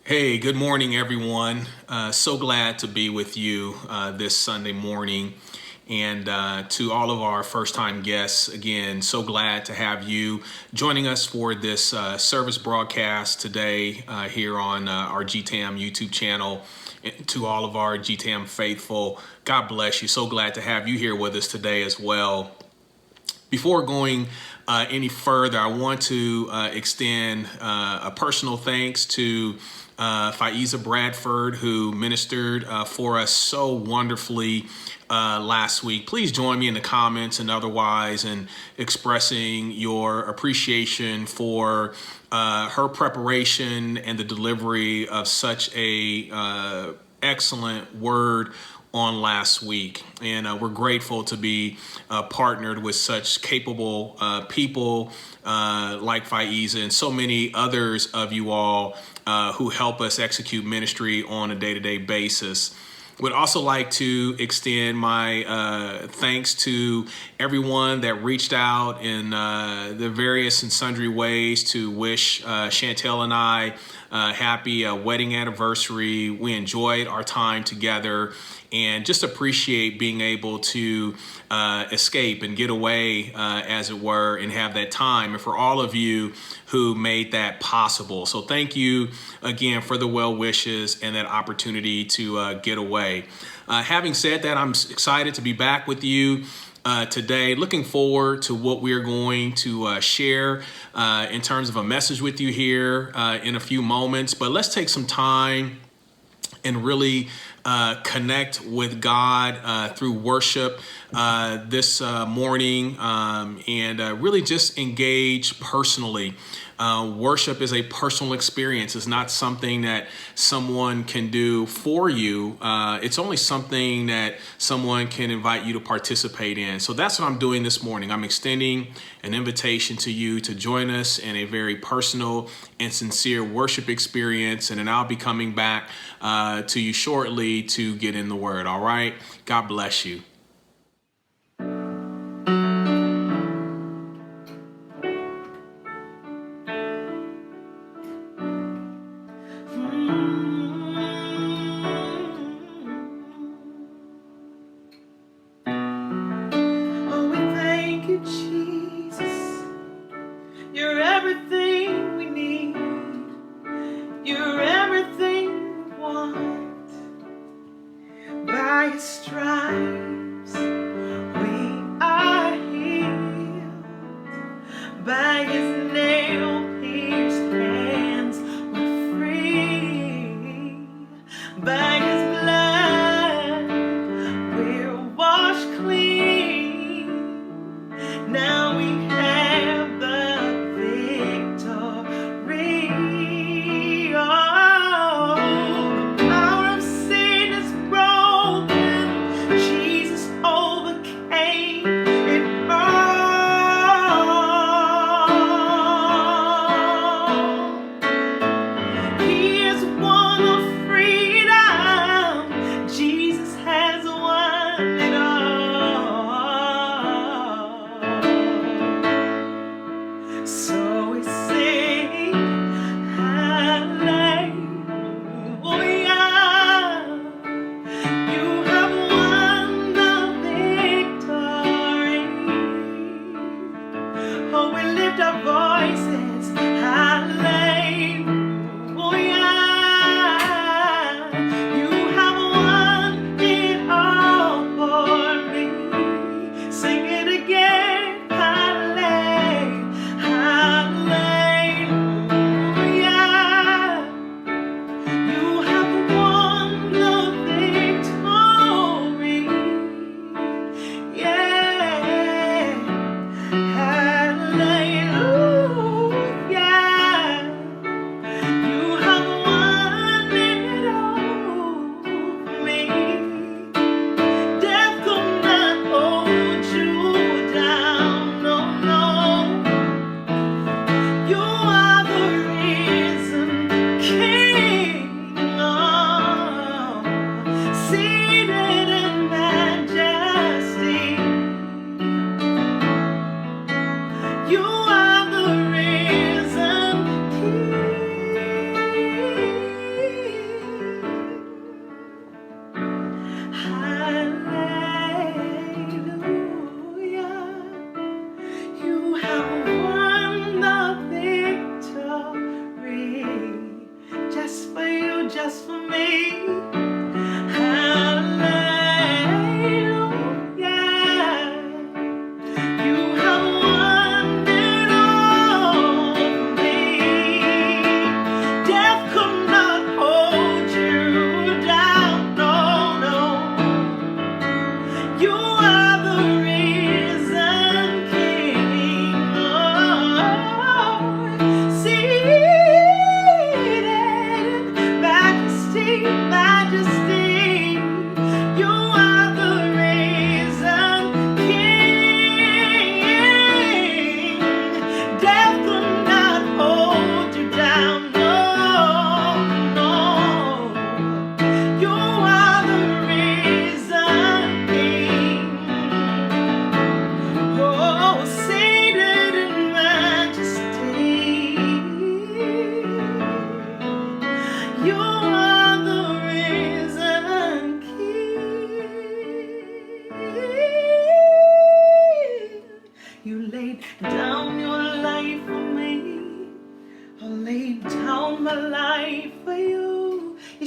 Hey, good morning, everyone. So glad to be with you this Sunday morning. And to all of our first time guests, again, so glad to have you joining us for this service broadcast today here on our GTAM YouTube channel. And to all of our GTAM faithful, God bless you. So glad to have you here with us today as well. Before going any further, I want to extend a personal thanks to Faiza Bradford, who ministered for us so wonderfully last week. Please join me in the comments and otherwise in expressing your appreciation for her preparation and the delivery of such a excellent word on last week. And we're grateful to be partnered with such capable people like Faiza and so many others of you all who help us execute ministry on a day-to-day basis. Would also like to extend my thanks to everyone that reached out in the various and sundry ways to wish Chantel and I happy wedding anniversary. We enjoyed our time together and just appreciate being able to escape and get away, as it were, and have that time. And for all of you who made that possible. So thank you again for the well wishes and that opportunity to get away. Having said that, I'm excited to be back with you today. Looking forward to what we're going to share in terms of a message with you here in a few moments. But let's take some time and really connect with God through worship this morning and really just engage personally. Worship is a personal experience. It's not something that someone can do for you. It's only something that someone can invite you to participate in. So that's what I'm doing this morning. I'm extending an invitation to you to join us in a very personal and sincere worship experience. And then I'll be coming back to you shortly to get in the word. All right. God bless you. Now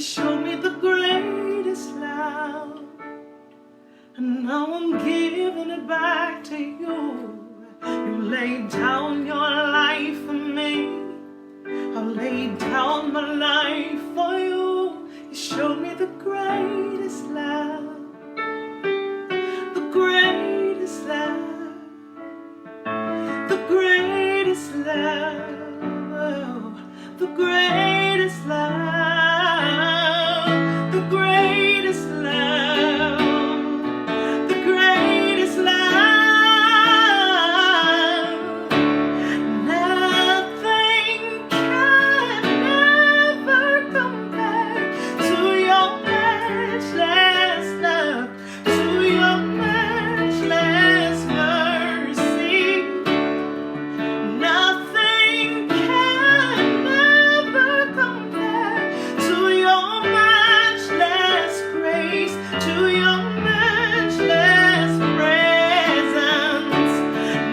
showed me the greatest love, and now I'm giving it back to you. You laid down your life for me. I laid down my life for you. You showed me the greatest love, the greatest love, the greatest love, the greatest love, the greatest love, the greatest love. Nothing can ever compare to your matchless love, to your matchless mercy. Nothing can ever compare to your matchless grace, to your matchless presence.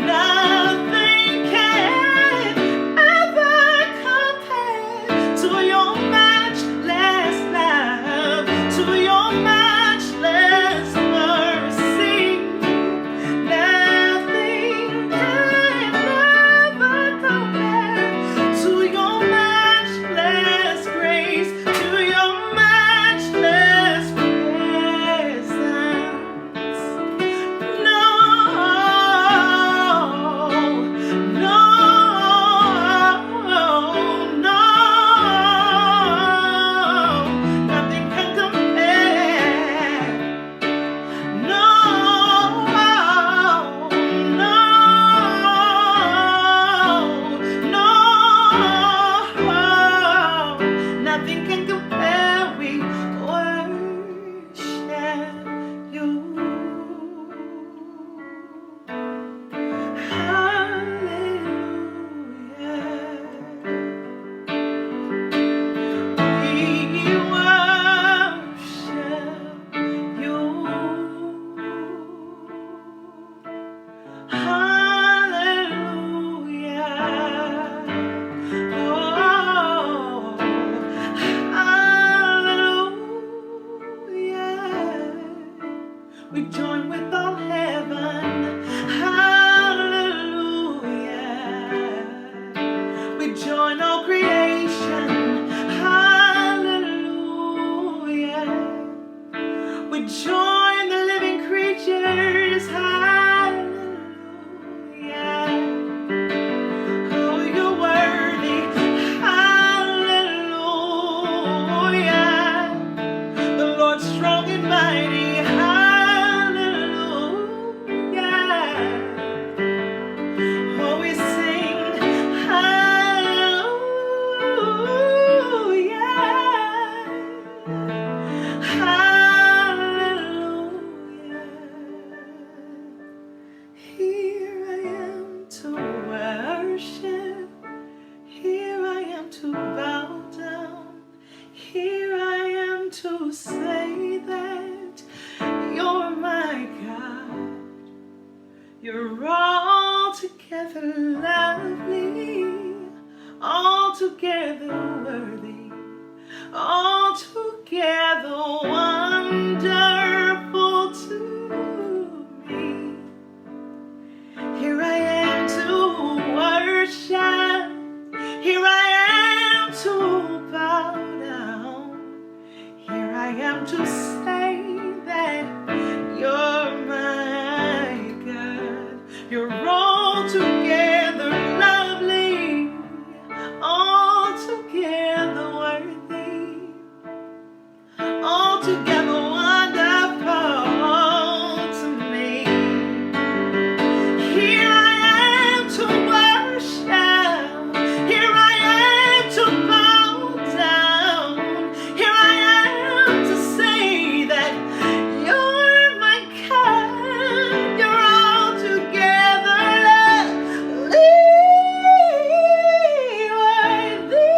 Nothing can ever compare to your matchless love, to your matchless mercy. Nothing can ever compare to your matchless grace, to your matchless presence. No, no, no, nothing can compare. No, no, no, nothing can compare. We worship you. Hallelujah. We worship you. Hallelujah. Oh, hallelujah. We join with all heaven. Hallelujah. We join all creation. Hallelujah. We join the living creatures. Hallelujah. Oh, you're worthy. Hallelujah. The Lord strong and mighty. Hallelujah. Oh, we sing. Hallelujah. Hallelujah. Here I am to worship. Here I am to bow down. Here I am to say that you're my God. You're altogether lovely, altogether worthy, altogether wonderful to me. Here I am to worship. Here I am to bow down. Here I am to say that you're my God. You're altogether lovely, altogether worthy, altogether wonderful to me. Here I am to worship. Here I am to bow down. Here I am to say that you're my God. You're altogether lovely, worthy,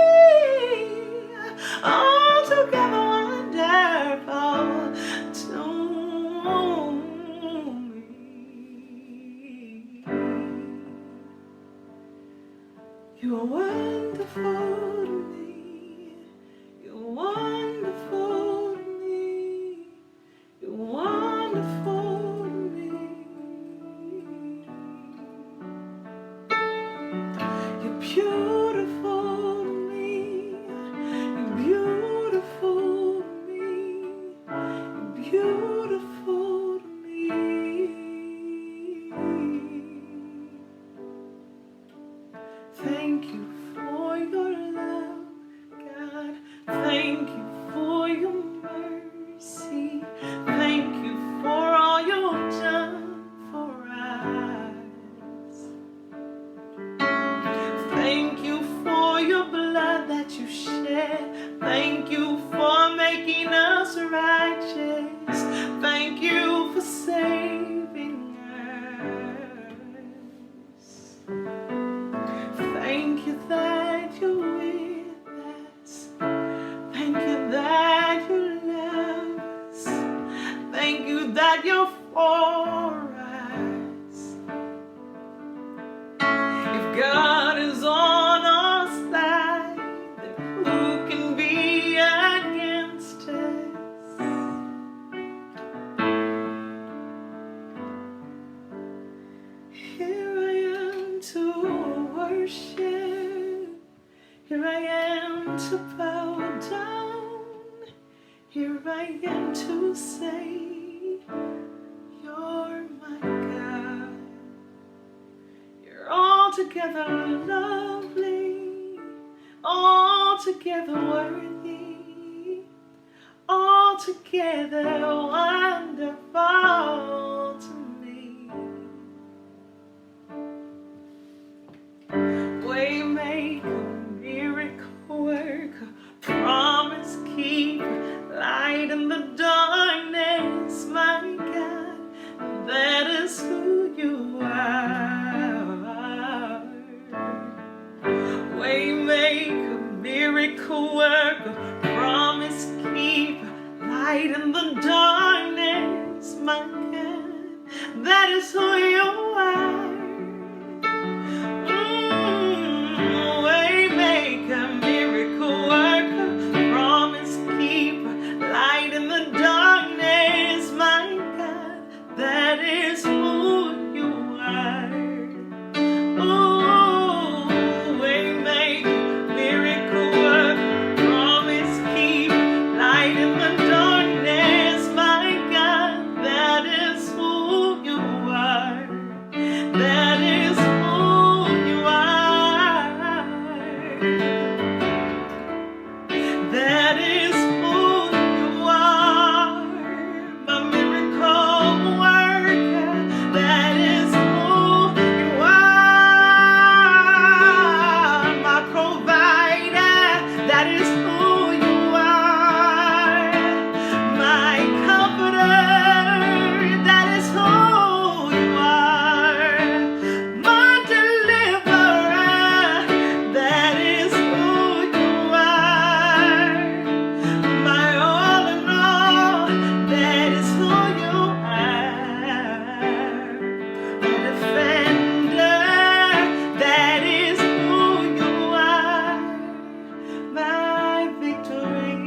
altogether wonderful to me. You're wonderful to me. You're wonderful. Here I am to bow down. Here I am to say, you're my God. You're altogether lovely, altogether worthy, altogether wonderful to me. Waymaker, miracle worker, promise keeper, light in the darkness, my God, that is who you are. Waymaker, miracle worker, promise keeper, light in the darkness, my God, that is who you are. Waymaker, miracle worker, promise keeper, light in the darkness, my God, that is who you are. Ooh, waymaker, miracle worker, promise keeper, light in the darkness, my God, that is who you are. That is who you are. That is who you are. My miracle worker. That is who you are. My provider. That is who you are. My comforter. That is who you are. My deliverer. That is who you are. My all in all. That is who you are. My defender. That is who you are. My victory.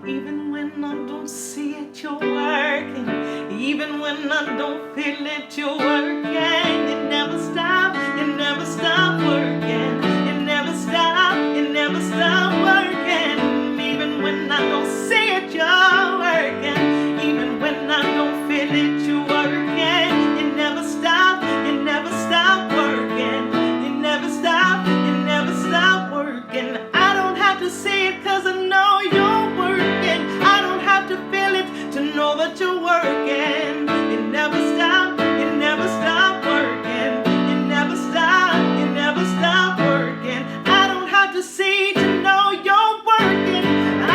Even when I don't see it, you're working. Even when I don't feel it, you're working. You never stop, you never stop working. You never stop, you never stop working. Even when I don't see it, you're working. Even when I don't feel it, you're working. You never stop, you never stop working. You never stop, you never stop working. I don't have to see it 'cause I know you're working. I don't have to feel it to know that you're working. You never stop, you never stop working. You never stop, you never stop working. I don't have to see to know you're working.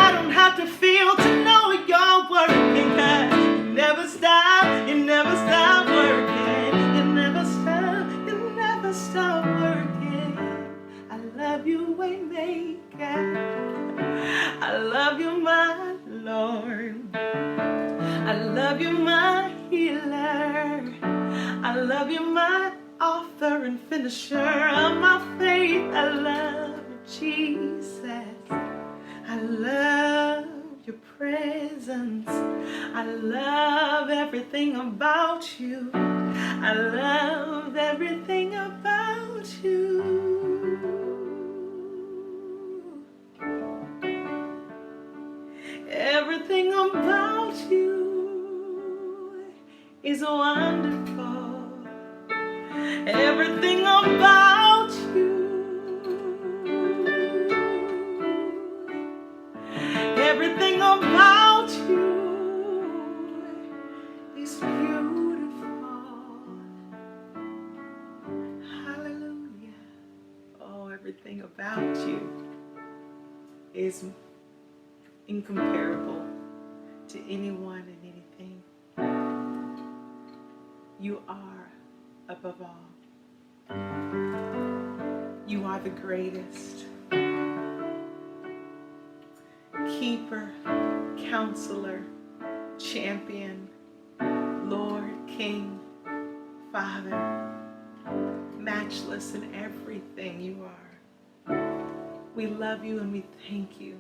I don't have to feel to know you're working. 'Cause you never stop, you never stop working. You never stop, you never stop working. I love you, waymaker. I love you, my Lord. I love you, my healer. I love you, my author and finisher of my faith. I love you, Jesus. I love your presence. I love everything about you. I love everything about you. Everything about you is wonderful. Everything about you. Everything about you is beautiful. Hallelujah. Oh, everything about you is incomparable to anyone and anything. You are above all. You are the greatest. Keeper, counselor, champion, Lord, King, Father, matchless in everything you are. We love you and we thank you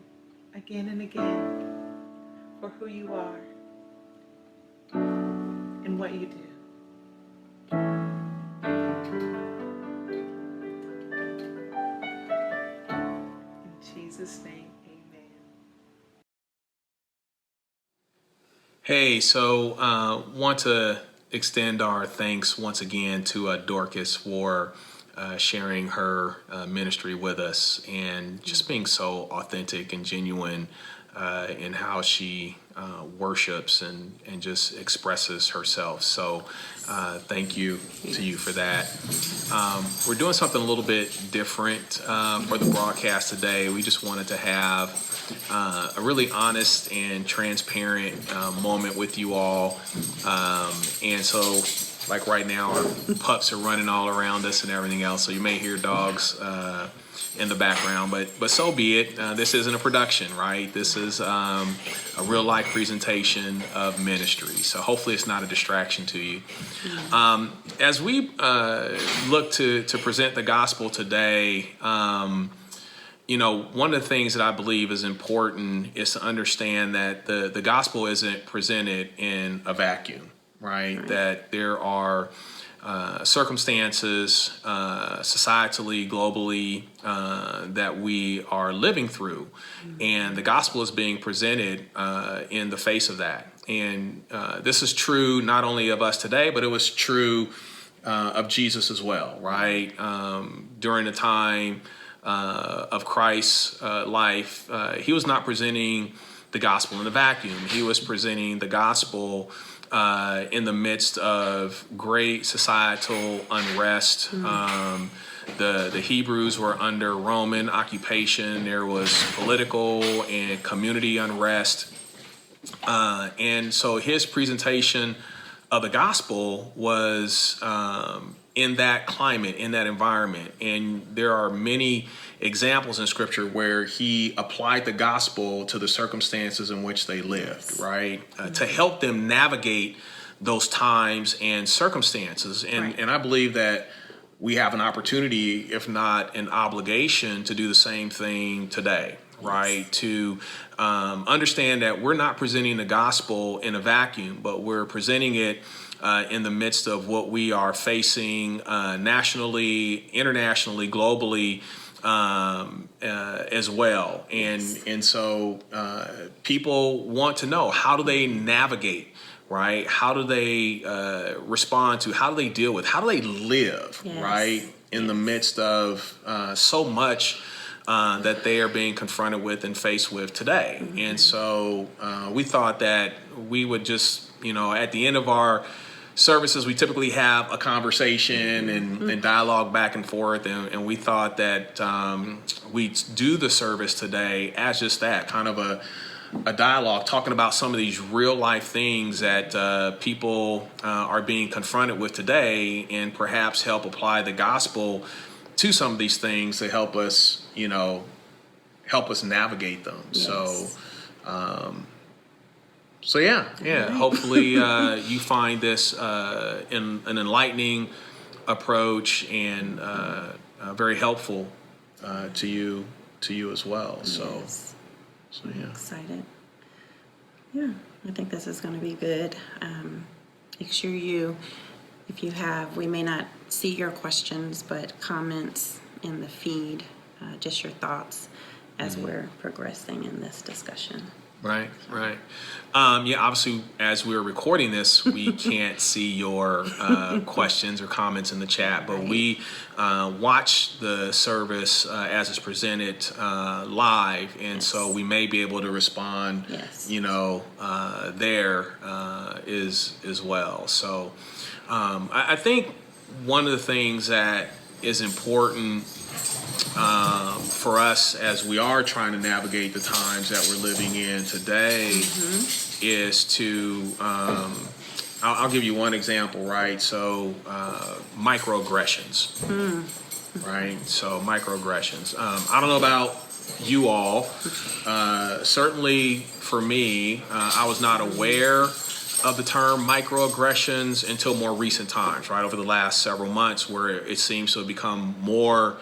again and again for who you are and what you do. Hey, so want to extend our thanks once again to Dorcas for sharing her ministry with us and just being so authentic and genuine in how she worships and just expresses herself. So thank you to you for that. We're doing something a little bit different for the broadcast today. We just wanted to have a really honest and transparent moment with you all. And so, like right now, our pups are running all around us and everything else. So you may hear dogs in the background, but so be it. This isn't a production, right? This is a real life presentation of ministry. So hopefully it's not a distraction to you. As we look to present the gospel today, you know, one of the things that I believe is important is to understand that the gospel isn't presented in a vacuum, right? That there are circumstances, societally, globally, that we are living through. And the gospel is being presented in the face of that. And this is true not only of us today, but it was true of Jesus as well, right? During the time of Christ's life, he was not presenting the gospel in a vacuum. He was presenting the gospel in the midst of great societal unrest. The Hebrews were under Roman occupation. There was political and community unrest. And so his presentation of the gospel was in that climate, in that environment. And there are many examples in scripture where he applied the gospel to the circumstances in which they lived, right? To help them navigate those times and circumstances. And I believe that we have an opportunity, if not an obligation, to do the same thing today, right? To understand that we're not presenting the gospel in a vacuum, but we're presenting it in the midst of what we are facing nationally, internationally, globally, as well. And so people want to know, how do they navigate, right? How do they respond to, how do they deal with, how do they live, right? In the midst of so much that they are being confronted with and faced with today. And so we thought that we would just, you know, at the end of our services, we typically have a conversation and dialogue back and forth. And we thought that we'd do the service today as just that, kind of a dialogue, talking about some of these real life things that people are being confronted with today, and perhaps help apply the gospel to some of these things to help us, you know, help us navigate them. So yeah. Right. Hopefully you find this an enlightening approach and very helpful to you as well. So yeah. Excited. Yeah, I think this is going to be good. Make sure if you have, we may not see your questions, but comments in the feed, just your thoughts as we're progressing in this discussion. Right. Yeah, obviously, as we're recording this, we can't see your questions or comments in the chat, but we watch the service as it's presented live, and so we may be able to respond, you know, there as well. So I think one of the things that is important for us as we are trying to navigate the times that we're living in today is to, I'll give you one example, right? So microaggressions, right? So microaggressions. I don't know about you all. Certainly for me, I was not aware of the term microaggressions until more recent times, right? Over the last several months, where it seems to have become more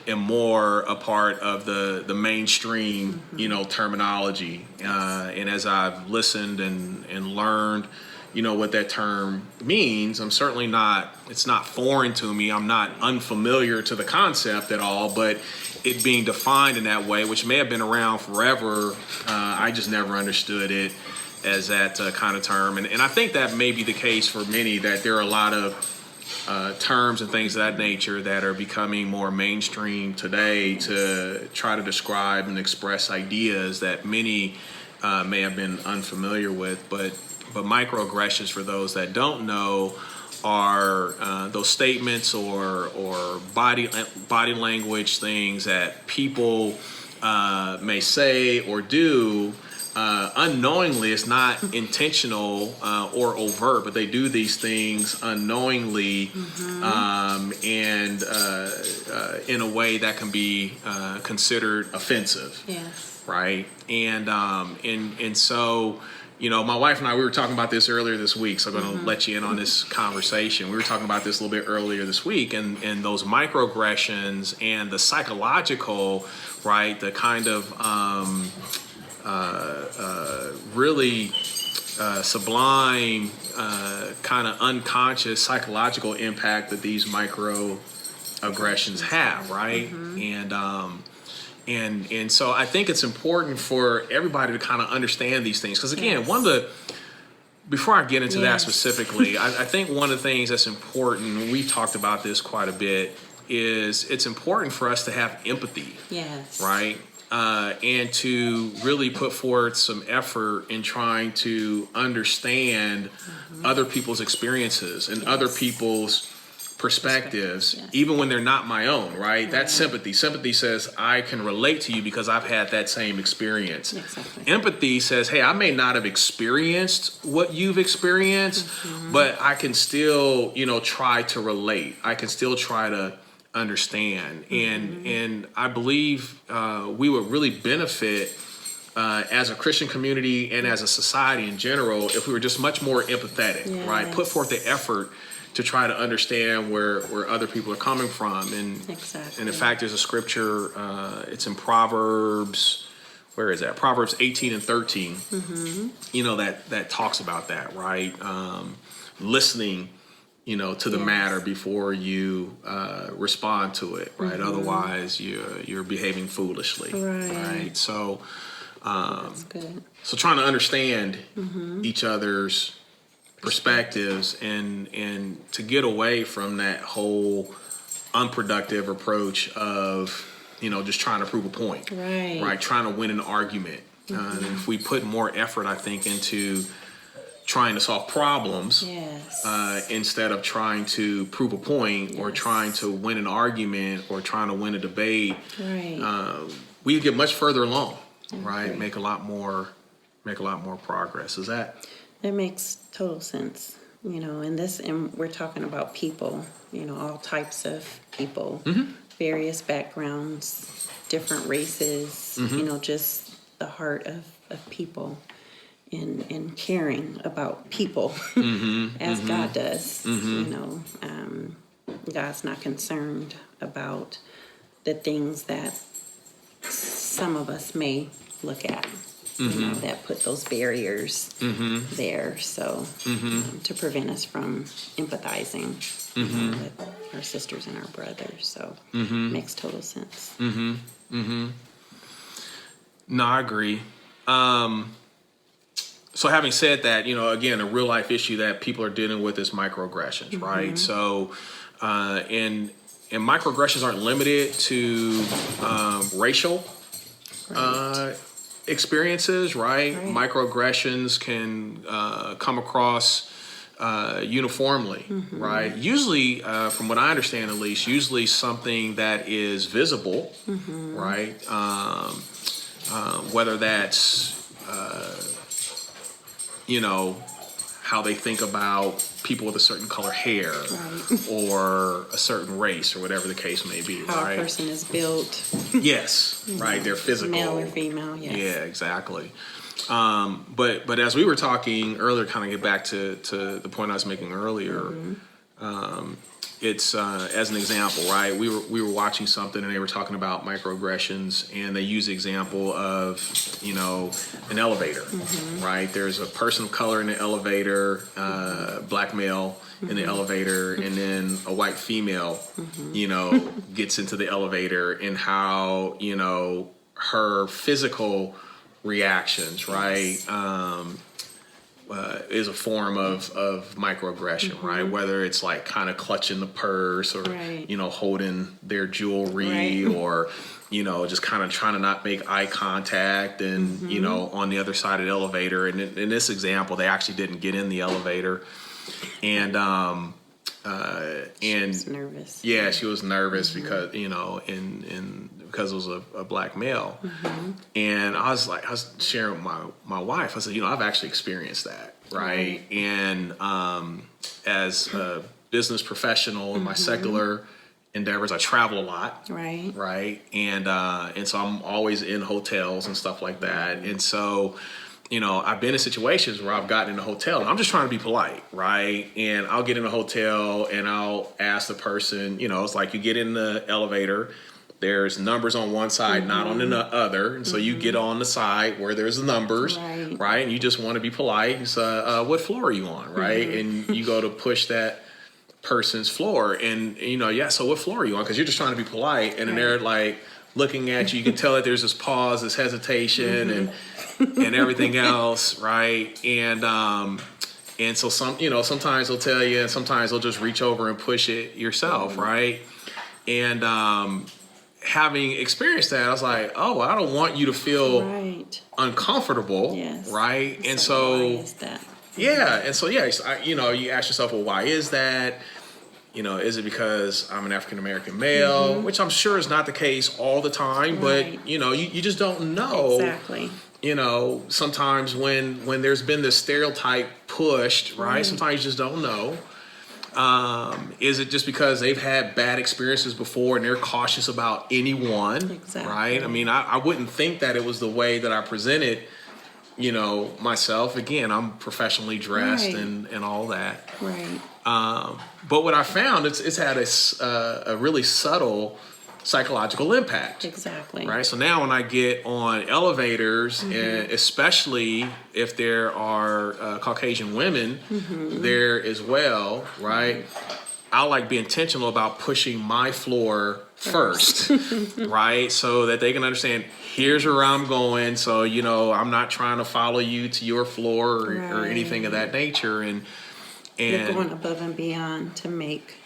and more a part of the mainstream, you know, terminology. And as I've listened and learned, you know, what that term means, I'm certainly not, it's not foreign to me. I'm not unfamiliar to the concept at all, but it being defined in that way, which may have been around forever, I just never understood it. as that kind of term. And I think that may be the case for many, that there are a lot of terms and things of that nature that are becoming more mainstream today to try to describe and express ideas that many may have been unfamiliar with. But microaggressions, for those that don't know, are those statements or body language things that people may say or do unknowingly. It's not intentional or overt, but they do these things unknowingly, and in a way that can be considered offensive. Yes. Right. And so, my wife and I, we were talking about this earlier this week, so I'm going to let you in on this conversation. We were talking about this a little bit earlier this week, and those microaggressions and the psychological, right, the kind of really sublime, kind of unconscious psychological impact that these microaggressions have, right? And so I think it's important for everybody to kind of understand these things. Because again, before I get into that specifically, I think one of the things that's important, we've talked about this quite a bit, is it's important for us to have empathy. Yes. Right? And to really put forth some effort in trying to understand other people's experiences and other people's perspectives, even when they're not my own, right? That's sympathy. Sympathy says, I can relate to you because I've had that same experience. Exactly. Empathy says, hey, I may not have experienced what you've experienced, but I can still, try to relate. I can still try to understand. And I believe we would really benefit as a Christian community and as a society in general if we were just much more empathetic, right? Put forth the effort to try to understand where other people are coming from. And in fact, there's a scripture, it's in Proverbs, where is that? Proverbs 18 and 13, that talks about that, right? Listening, to the matter before you respond to it, right? Otherwise, you're behaving foolishly, right? So, that's good. So trying to understand each other's perspectives and to get away from that whole unproductive approach of just trying to prove a point, right? Trying to win an argument. And if we put more effort, I think, into trying to solve problems instead of trying to prove a point or trying to win an argument or trying to win a debate, we get much further along, right? Make a lot more progress. Is that? That makes total sense. And we're talking about people, all types of people, various backgrounds, different races, just the heart of people and caring about people as God does. God's not concerned about the things that some of us may look at. That put those barriers there. So to prevent us from empathizing with our sisters and our brothers. So makes total sense. No, I agree. So having said that, again, a real life issue that people are dealing with is microaggressions, right? So, and microaggressions aren't limited to racial experiences, right? Microaggressions can come across uniformly, right? Usually, from what I understand at least, usually something that is visible, right? Whether that's, how they think about people with a certain color hair or a certain race or whatever the case may be, How right? a person is built. Yes, right. They're physical. Male or female, yes. Yeah, exactly. But as we were talking earlier, kind of get back to the point I was making earlier, it's as an example, right? We were watching something and they were talking about microaggressions, and they use the example of an elevator, right? There's a person of color in the elevator, black male in the elevator, and then a white female, gets into the elevator, and how her physical reactions, right? is a form of microaggression, right? Whether it's like kind of clutching the purse or, holding their jewelry or, just kind of trying to not make eye contact and, on the other side of the elevator. And in this example, they actually didn't get in the elevator. And, she was nervous. Yeah, she was nervous because, because it was a black male. And I was sharing with my wife, I said, I've actually experienced that. Right. And, as a business professional in my secular endeavors, I travel a lot. Right. Right. And so I'm always in hotels and stuff like that. And so, I've been in situations where I've gotten in a hotel and I'm just trying to be polite, right? And I'll get in a hotel and I'll ask the person, it's like you get in the elevator, there's numbers on one side, not on the other. And so you get on the side where there's the numbers, right? And you just want to be polite. So, what floor are you on, right? And you go to push that person's floor and, so what floor are you on? Because you're just trying to be polite. And then they're like looking at you. You can tell that there's this pause, this hesitation and everything else, right? And so sometimes they'll tell you, and sometimes they'll just reach over and push it yourself, right? And having experienced that, I was like, oh, I don't want you to feel uncomfortable, right? And so, why is that? Yeah, and so you ask yourself, well, why is that? Is it because I'm an African American male, which I'm sure is not the case all the time, but you just don't know exactly. Sometimes when there's been this stereotype pushed, right? Sometimes you just don't know. Is it just because they've had bad experiences before and they're cautious about anyone, right? I mean, I wouldn't think that it was the way that I presented, myself. Again, I'm professionally dressed and all that. Right. But what I found, it's had a really subtle psychological impact. Exactly. Right. So now when I get on elevators, and especially if there are Caucasian women there as well, right? I like be intentional about pushing my floor first, right? So that they can understand, here's where I'm going. So, I'm not trying to follow you to your floor or anything of that nature. And you're going above and beyond to make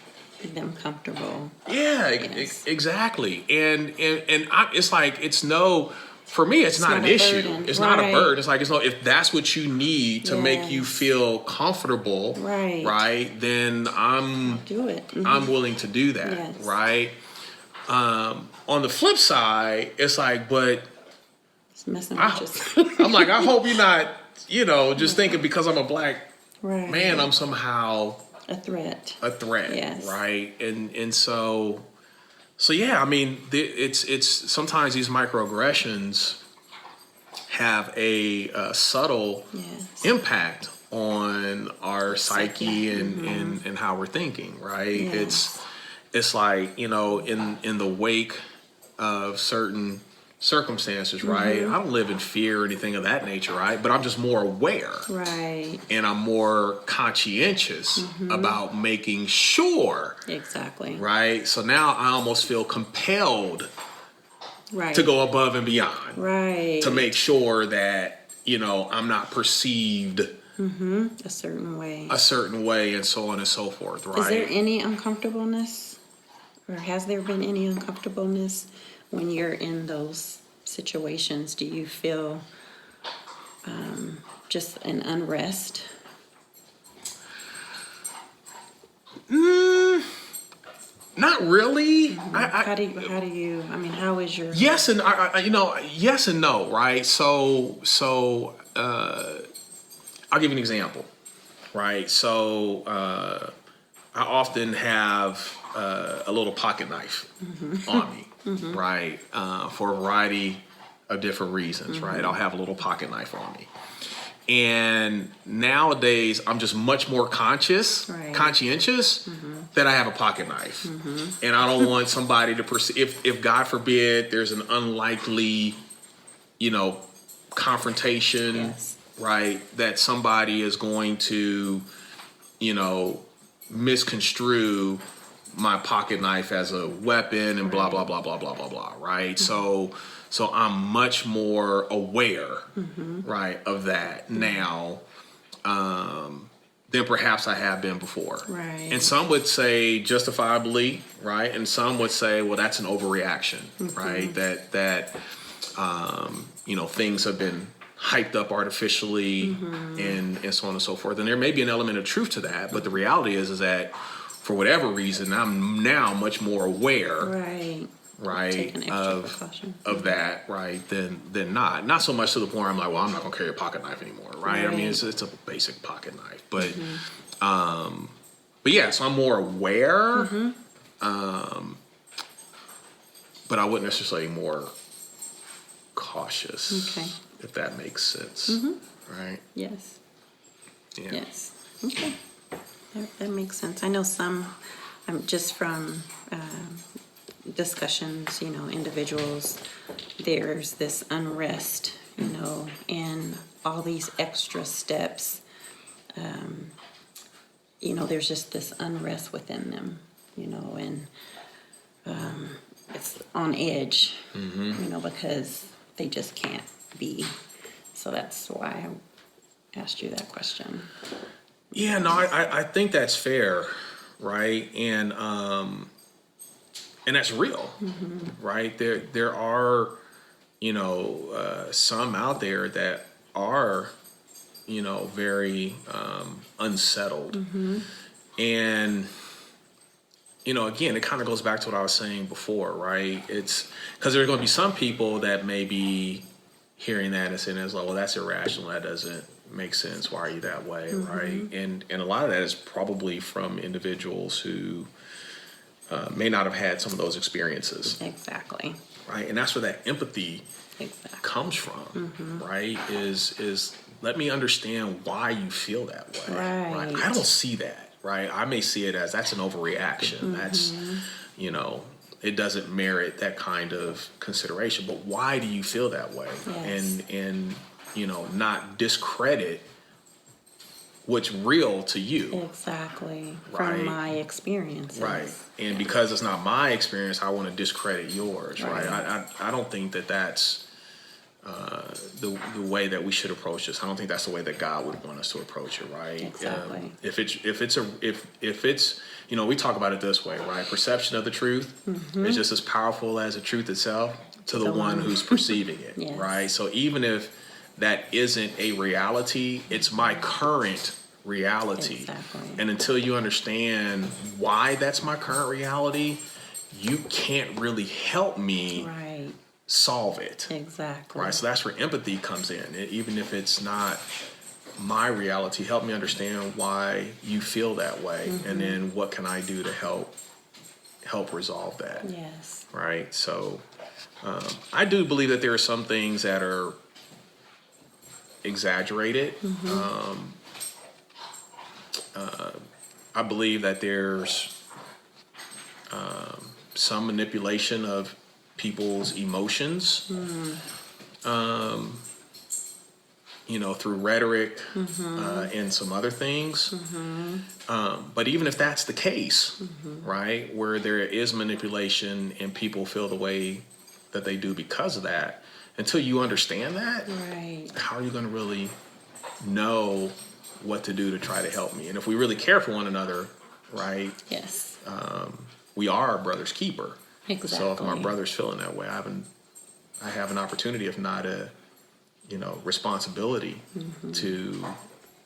them comfortable. Yeah, exactly. And it's like, for me, it's not an issue. Burden. It's not a burden. It's like, if that's what you need to make you feel comfortable, right? Then I'm willing to do that, right? On the flip side, it's like, but it's messing with you. I'm like, I hope you're not, just thinking because I'm a black man, I'm somehow a threat. Yes. Right? And so yeah, I mean, it's sometimes these microaggressions have a subtle impact on our psyche and how we're thinking, right? Yes. It's like, in the wake of certain circumstances, right? I don't live in fear or anything of that nature, right? But I'm just more aware. Right. And I'm more conscientious about making sure. Exactly. Right? So now I almost feel compelled to go above and beyond. Right. To make sure that, I'm not perceived a certain way, and so on and so forth, right? Is there any uncomfortableness, or has there been any uncomfortableness when you're in those situations? Do you feel just an unrest? Not really. How do you? I mean, how is your? Yes and yes and no, right? So I'll give you an example, right? So I often have a little pocket knife on me. Right, for a variety of different reasons, right? I'll have a little pocket knife on me. And nowadays, I'm just much more conscientious that I have a pocket knife. And I don't want somebody to perceive, if God forbid, there's an unlikely, confrontation, right? That somebody is going to, misconstrue my pocket knife as a weapon and blah, blah, blah, blah, blah, blah, blah, right? So I'm much more aware, right, of that now. than perhaps I have been before. Right. And some would say justifiably, right? And some would say, well, that's an overreaction, right? That things have been hyped up artificially and so on and so forth. And there may be an element of truth to that, but the reality is that for whatever reason, I'm now much more aware, Take an extra precaution. of that, right, than not so much to the point where I'm like, well, I'm not gonna carry a pocket knife anymore, right? I mean, it's a basic pocket knife, but yeah, so I'm more aware, but I wouldn't necessarily say more cautious, if that makes sense, right? Yes. Yeah. Yes. Okay. That makes sense. I know some, just from discussions, individuals, there's this unrest, and all these extra steps, there's just this unrest within them, and it's on edge, because they just can't be. So that's why I asked you that question. Yeah, no, I think that's fair, right? And that's real, right? There are, some out there that are, very unsettled. And, again, it kind of goes back to what I was saying before, right? It's because there's going to be some people that may be hearing that and saying, well, that's irrational. That doesn't make sense. Why are you that way, right? And a lot of that is probably from individuals who may not have had some of those experiences. Exactly. Right? And that's where that empathy comes from, right? Is let me understand why you feel that way. Right? I don't see that, right? I may see it as that's an overreaction. That's, it doesn't merit that kind of consideration. But why do you feel that way? Yes. And not discredit what's real to you. Exactly. Right? From my experiences. Right. And because it's not my experience, I want to discredit yours, right? I don't think that that's the way that we should approach this. I don't think that's the way that God would want us to approach it, right? Exactly. If it's we talk about it this way, right? Perception of the truth is just as powerful as the truth itself to the one who's perceiving it, Yes. right? So even if that isn't a reality, it's my current reality. Exactly. And until you understand why that's my current reality, you can't really help me solve it. Exactly. Right. So that's where empathy comes in. Even if it's not my reality, help me understand why you feel that way. And then what can I do to help resolve that? Yes. Right. So I do believe that there are some things that are exaggerated. I believe that there's some manipulation of people's emotions, through rhetoric and some other things. But even if that's the case, right, where there is manipulation and people feel the way that they do because of that, until you understand that, how are you going to really know what to do to try to help me? And if we really care for one another, right? Yes. We are our brother's keeper. Exactly. So if my brother's feeling that way, I have an opportunity, if not a, responsibility to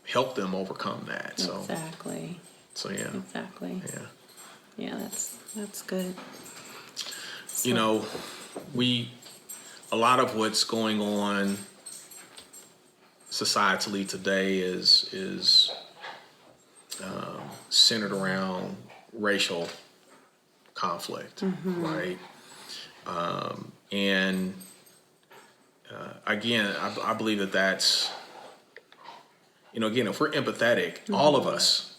help them overcome that. So Exactly. So yeah. Exactly. Yeah. Yeah, that's good. So, a lot of what's going on societally today is centered around racial conflict, right? And again, I believe that that's, again, if we're empathetic, all of us,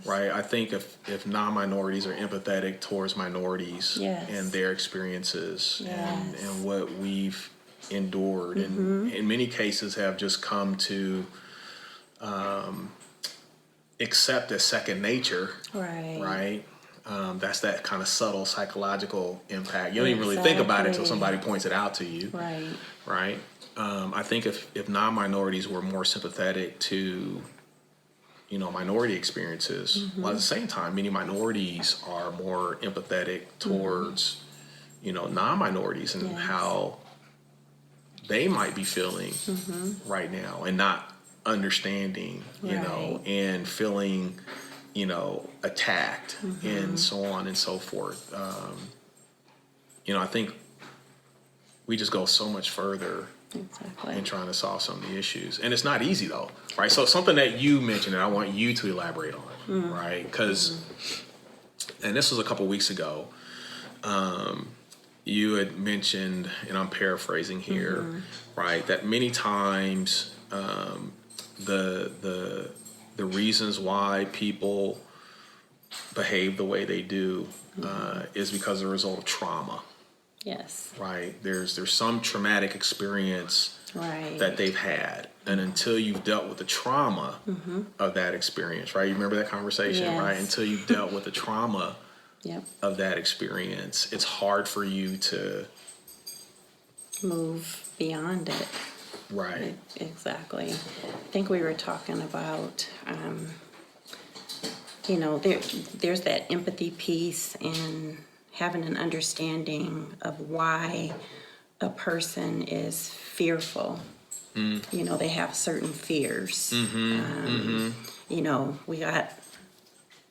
right? I think if non-minorities are empathetic towards minorities and their experiences and what we've endured, and in many cases have just come to accept as second nature, right? That's that kind of subtle psychological impact. You don't even really think about it until somebody points it out to you, right? I think if non-minorities were more sympathetic to minority experiences. While at the same time, many minorities are more empathetic towards, non-minorities and Yes. how they might be feeling right now and not understanding, Right. and feeling, attacked and so on and so forth. I think we just go so much further Exactly. in trying to solve some of the issues. And it's not easy though, right? So something that you mentioned and I want you to elaborate on, right? Because, and this was a couple weeks ago, you had mentioned, and I'm paraphrasing here, right, that many times the reasons why people behave the way they do is because of a result of trauma. Yes. Right. There's some traumatic experience Right. that they've had. And until you've dealt with the trauma of that experience, right? You remember that conversation, Yes. right? Until you've dealt with the trauma Yep. of that experience, it's hard for you to Move beyond it. right. Exactly. I think we were talking about, there's that empathy piece and having an understanding of why a person is fearful. They have certain fears. We got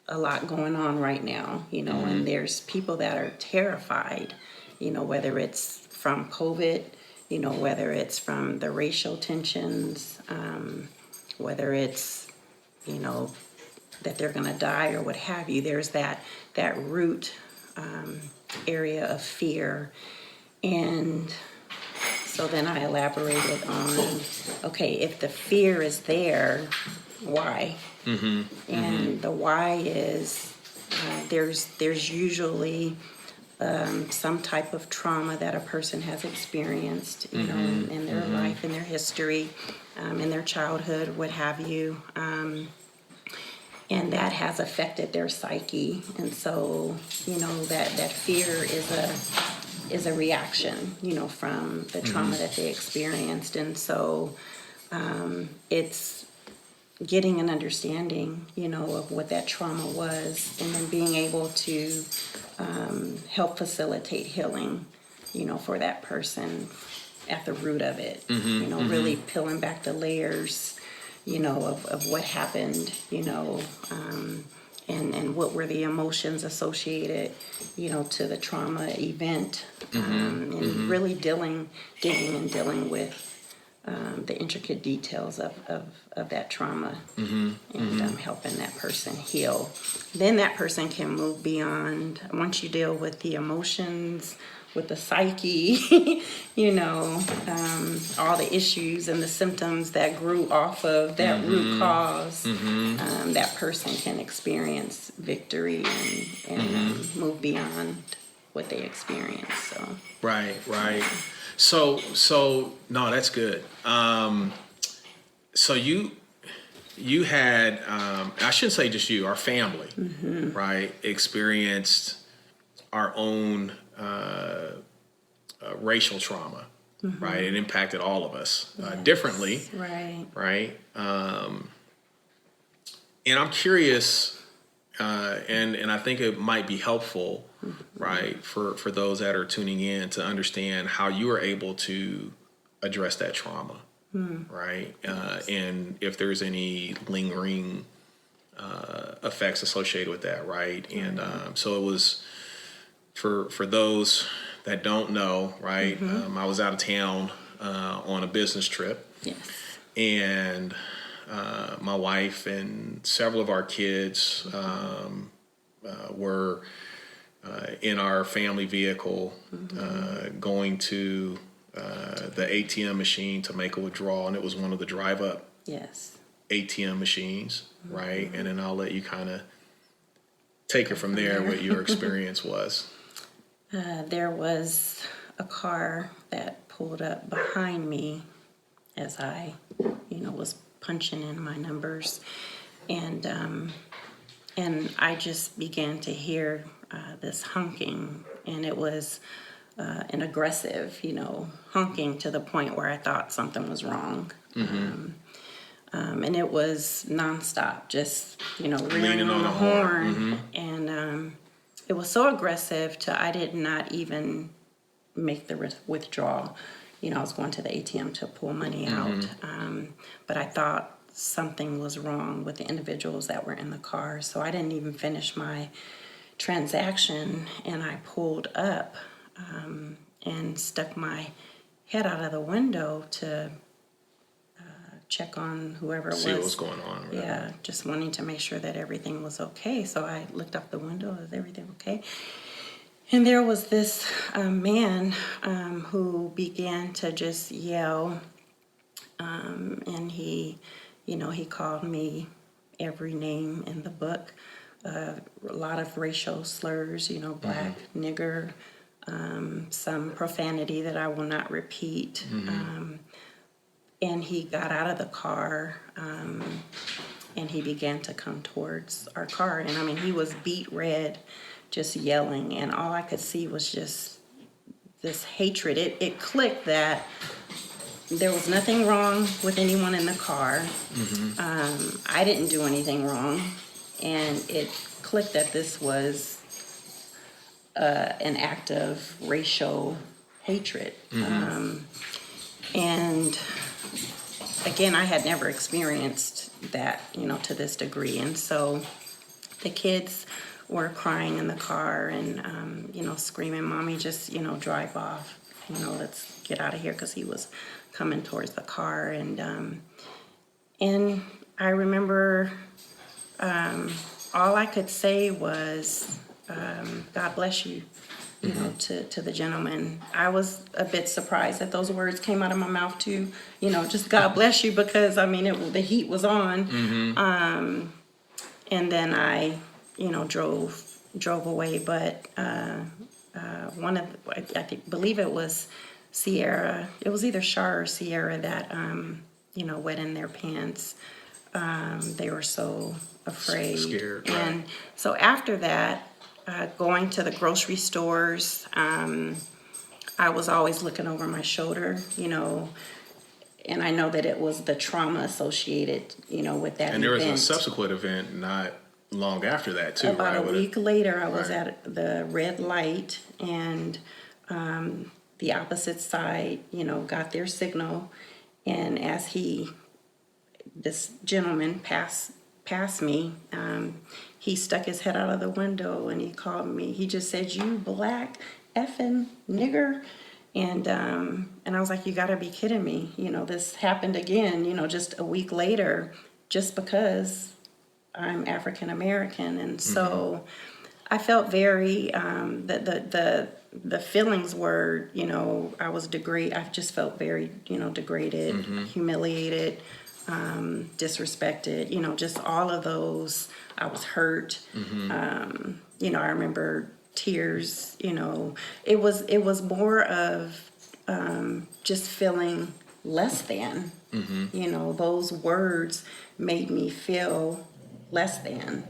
a lot going on right now, and there's people that are terrified, whether it's from COVID, whether it's from the racial tensions, whether it's, that they're going to die or what have you. There's that root area of fear. And so then I elaborated on, okay, if the fear is there, why? And the why is there's usually some type of trauma that a person has experienced, in their life, in their history, in their childhood, what have you. And that has affected their psyche. And so, that fear is a reaction, from the trauma that they experienced. And so it's getting an understanding, of what that trauma was, and then being able to help facilitate healing, for that person at the root of it, really peeling back the layers, of what happened, and what were the emotions associated, to the trauma event, and really digging and dealing with the intricate details of that trauma, and helping that person heal. Then that person can move beyond, once you deal with the emotions, with the psyche, all the issues and the symptoms that grew off of that root cause, that person can experience victory and move beyond what they experienced. So Right. So no, that's good. So you had, I shouldn't say just you, our family, right, experienced our own racial trauma, right? It impacted all of us differently, right? And I'm curious, and I think it might be helpful, right, for those that are tuning in to understand how you are able to address that trauma, right? And if there's any lingering effects associated with that, right? And so it was, for those that don't know, right, I was out of town on a business trip. yes, And my wife and several of our kids were in our family vehicle going to the ATM machine to make a withdrawal, and it was one of the drive-up yes, ATM machines, right? And then I'll let you kind of take it from there, what your experience was. there was a car that pulled up behind me as I, was punching in my numbers, and I just began to hear this honking, and it was an aggressive, honking to the point where I thought something was wrong. And it was nonstop, just, rearing Leaning on on the the horn. horn. And it was so aggressive I did not even make the withdrawal. I was going to the ATM to pull money out. But I thought something was wrong with the individuals that were in the car. So I didn't even finish my transaction, and I pulled up and stuck my head out of the window to check on whoever it was. See what was going on. Right? Yeah, just wanting to make sure that everything was okay. So I looked up the window, is everything okay? And there was this man who began to just yell, and he called me every name in the book, a lot of racial slurs, black, nigger, some profanity that I will not repeat. And he got out of the car, and he began to come towards our car. And I mean, he was beet red, just yelling, and all I could see was just this hatred. It clicked that there was nothing wrong with anyone in the car. I didn't do anything wrong, and it clicked that this was an act of racial hatred. And again, I had never experienced that, to this degree. And so the kids were crying in the car and, screaming, "Mommy, just, drive off. Let's get out of here," because he was coming towards the car. And I remember all I could say was, "God bless you," to the gentleman. I was a bit surprised that those words came out of my mouth too, just "God bless you," because I mean, the heat was on. And then I, drove away. But believe it was Sierra. It was either Shar or Sierra that, wet in their pants. They were so afraid. Scared, right. And so after that, going to the grocery stores, I was always looking over my shoulder, and I know that it was the trauma associated, with that And there was event. a subsequent event not long after that, too, About right? a week later, I was Right. at the red light, and the opposite side, got their signal. And as this gentleman passed me, he stuck his head out of the window and he called me. He just said, "You black effing nigger." And I was like, "You gotta be kidding me. This happened again, just a week later, just because I'm African American." And so I felt very, the feelings were, I was I just felt very, degraded, humiliated, disrespected, just all of those. I was hurt. I remember tears, it was more of just feeling less than. Those words made me feel less than.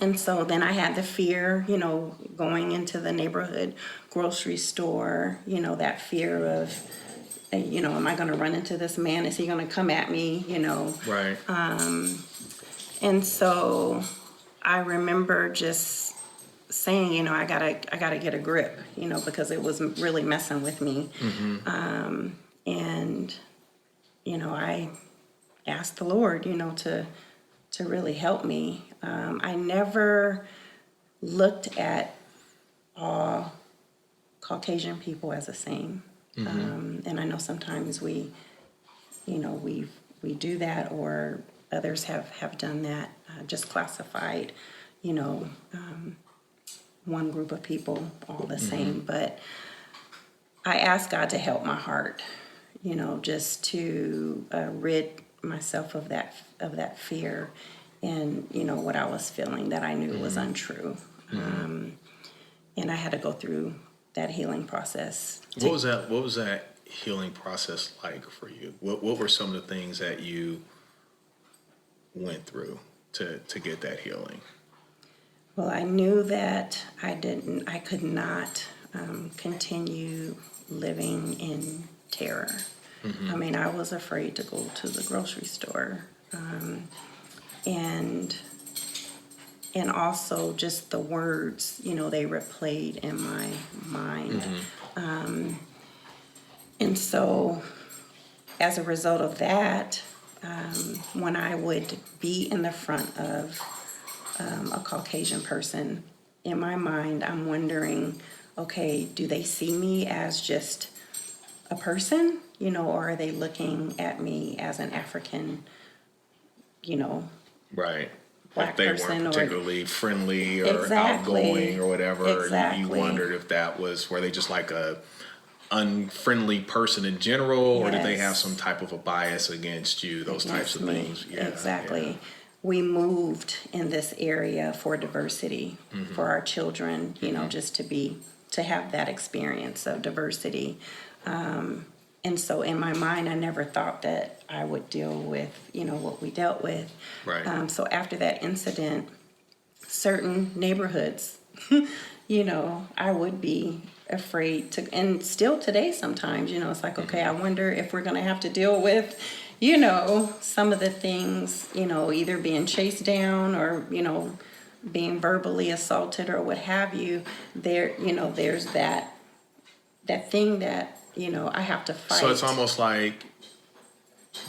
And so then I had the fear, going into the neighborhood grocery store, that fear of, am I going to run into this man? Is he going to come at me? Right. And so I remember just saying, I gotta get a grip, because it was really messing with me. And I asked the Lord, to really help me. I never looked at all Caucasian people as the same. And I know sometimes we do that, or others have done that, just classified, one group of people all the same. But I asked God to help my heart, just to rid myself of that fear and, what I was feeling that I knew was untrue. And I had to go through that healing process. What was that healing process like for you? What were some of the things that you went through to get that healing? Well, I knew that I could not continue living in terror. I mean, I was afraid to go to the grocery store. And also just the words, they replayed in my mind. And so as a result of that, when I would be in the front of a Caucasian person, in my mind, I'm wondering, okay, do they see me as just a person, or are they looking at me as an African, Right. Black If they person, weren't or particularly friendly or Exactly. outgoing or whatever, Exactly. you wondered if that were they just like a unfriendly person in general, or did they have Yes. some type of a bias against you? Those types against of me. things. Yeah, Exactly. yeah. We moved in this area for diversity for our children, just to have that experience of diversity. And so in my mind, I never thought that I would deal with, what we dealt with. Right. So after that incident, certain neighborhoods, I would be afraid to, and still today sometimes, it's like, okay, I wonder if we're going to have to deal with, some of the things, either being chased down or, being verbally assaulted or what have you. There's that thing that, I have to fight. So it's almost like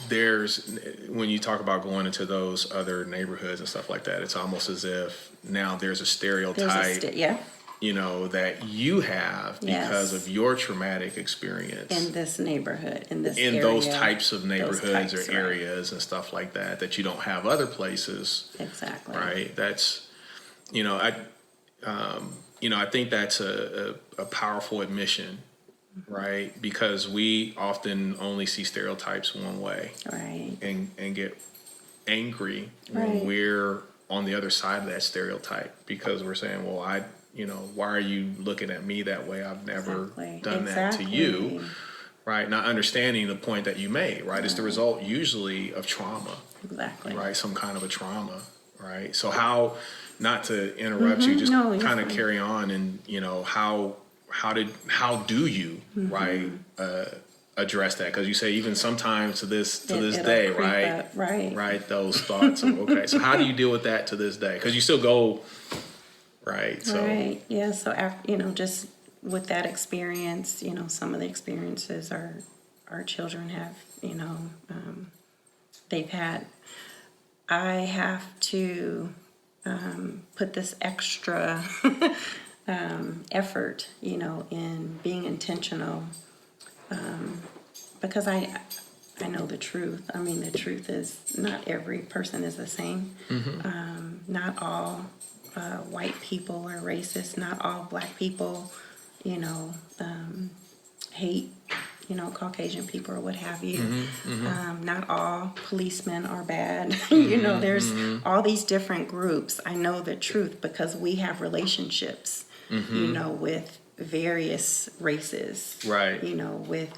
when you talk about going into those other neighborhoods and stuff like that, it's almost as if now there's a stereotype, yeah. That you have because Yes. of your traumatic experience In this neighborhood, in this in area, those types of neighborhoods types, or right. areas and stuff like that you don't have other places. Exactly. Right. That's, I think that's a powerful admission, right? Because we often only see stereotypes one way, Right. and get angry Right. when we're on the other side of that stereotype, because we're saying, well, why are you looking at me that way? I've never Exactly. done that to you, Exactly. right? Not understanding the point that you made, right? It's the result usually of trauma, Exactly. right? Some kind of a trauma, right? So how, not to interrupt you, just No, you're kind of fine. carry on, and how do you right address that? Because you say even sometimes to this It'll day, creep right? up, right. Right, those thoughts of, okay, so how do you deal with that to this day? Because you still go, right? So Right. Yeah. So after, just with that experience, some of the experiences our children have, they've had. I have to put this extra effort, in being intentional, because I know the truth. I mean, the truth is not every person is the same. Not all white people are racist. Not all black people, hate, Caucasian people or what have you. Not all policemen are bad. There's all these different groups. I know the truth because we have relationships, with various races. Right. With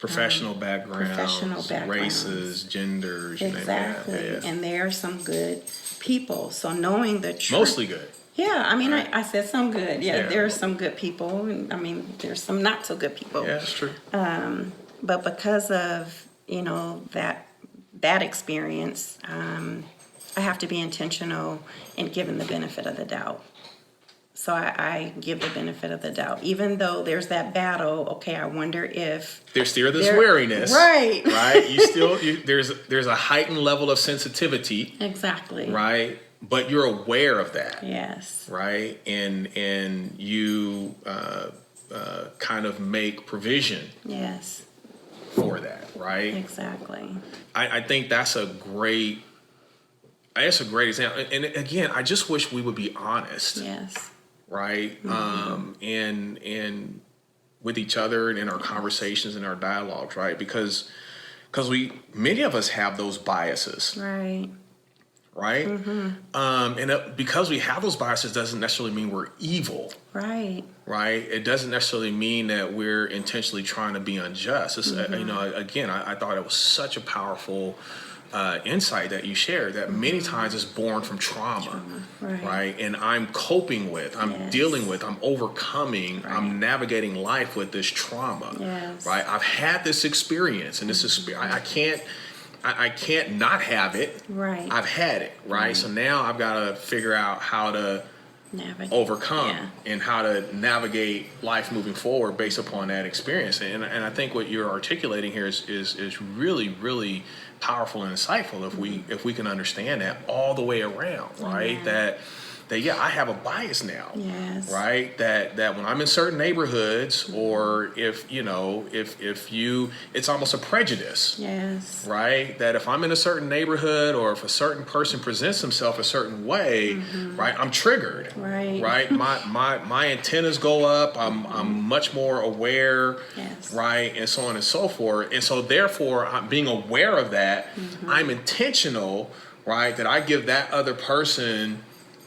professional backgrounds, races, genders, you name it. exactly. Yeah. And there are some good people. So knowing the truth. Mostly good. Yeah, I mean, Right. I said some good. Yeah, Yeah. there are some good people. And I mean, there's some not so good people. Yeah, that's true. But because of, that experience, I have to be intentional in giving the benefit of the doubt. So I give the benefit of the doubt. Even though there's that battle, okay, I wonder if... There's still this wariness. Right. Right? There's a heightened level of sensitivity. Exactly. Right? But you're aware of that. Yes. Right? And you kind of make provision Yes. for that, right? Exactly. I think that's a great example. And again, I just wish we would be honest. Yes. Right? And with each other and in our conversations and our dialogues, right? Because many of us have those biases, Right. right? Because we have those biases doesn't necessarily mean we're evil, Right. right? It doesn't necessarily mean that we're intentionally trying to be unjust. It's, again, I thought it was such a powerful insight that you shared, that many times is born from trauma. Right. And I'm coping with, I'm dealing with, I'm overcoming, I'm navigating life with this trauma. Right. I've had this experience, and this is, I can't not have it. Right. I've had it. Right. So now I've got to figure out how to overcome and how to navigate life moving forward based upon that experience. And I think what you're articulating here is really, really powerful and insightful if we can understand that all the way around, right? That I have a bias now, right? That when I'm in certain neighborhoods, or if it's almost a prejudice, right? That if I'm in a certain neighborhood, or if a certain person presents himself a certain way, right, I'm triggered, right? My antennas go up. I'm much more aware, right, and so on and so forth. And so therefore, I'm being aware of that. I'm intentional, right, that I give that other person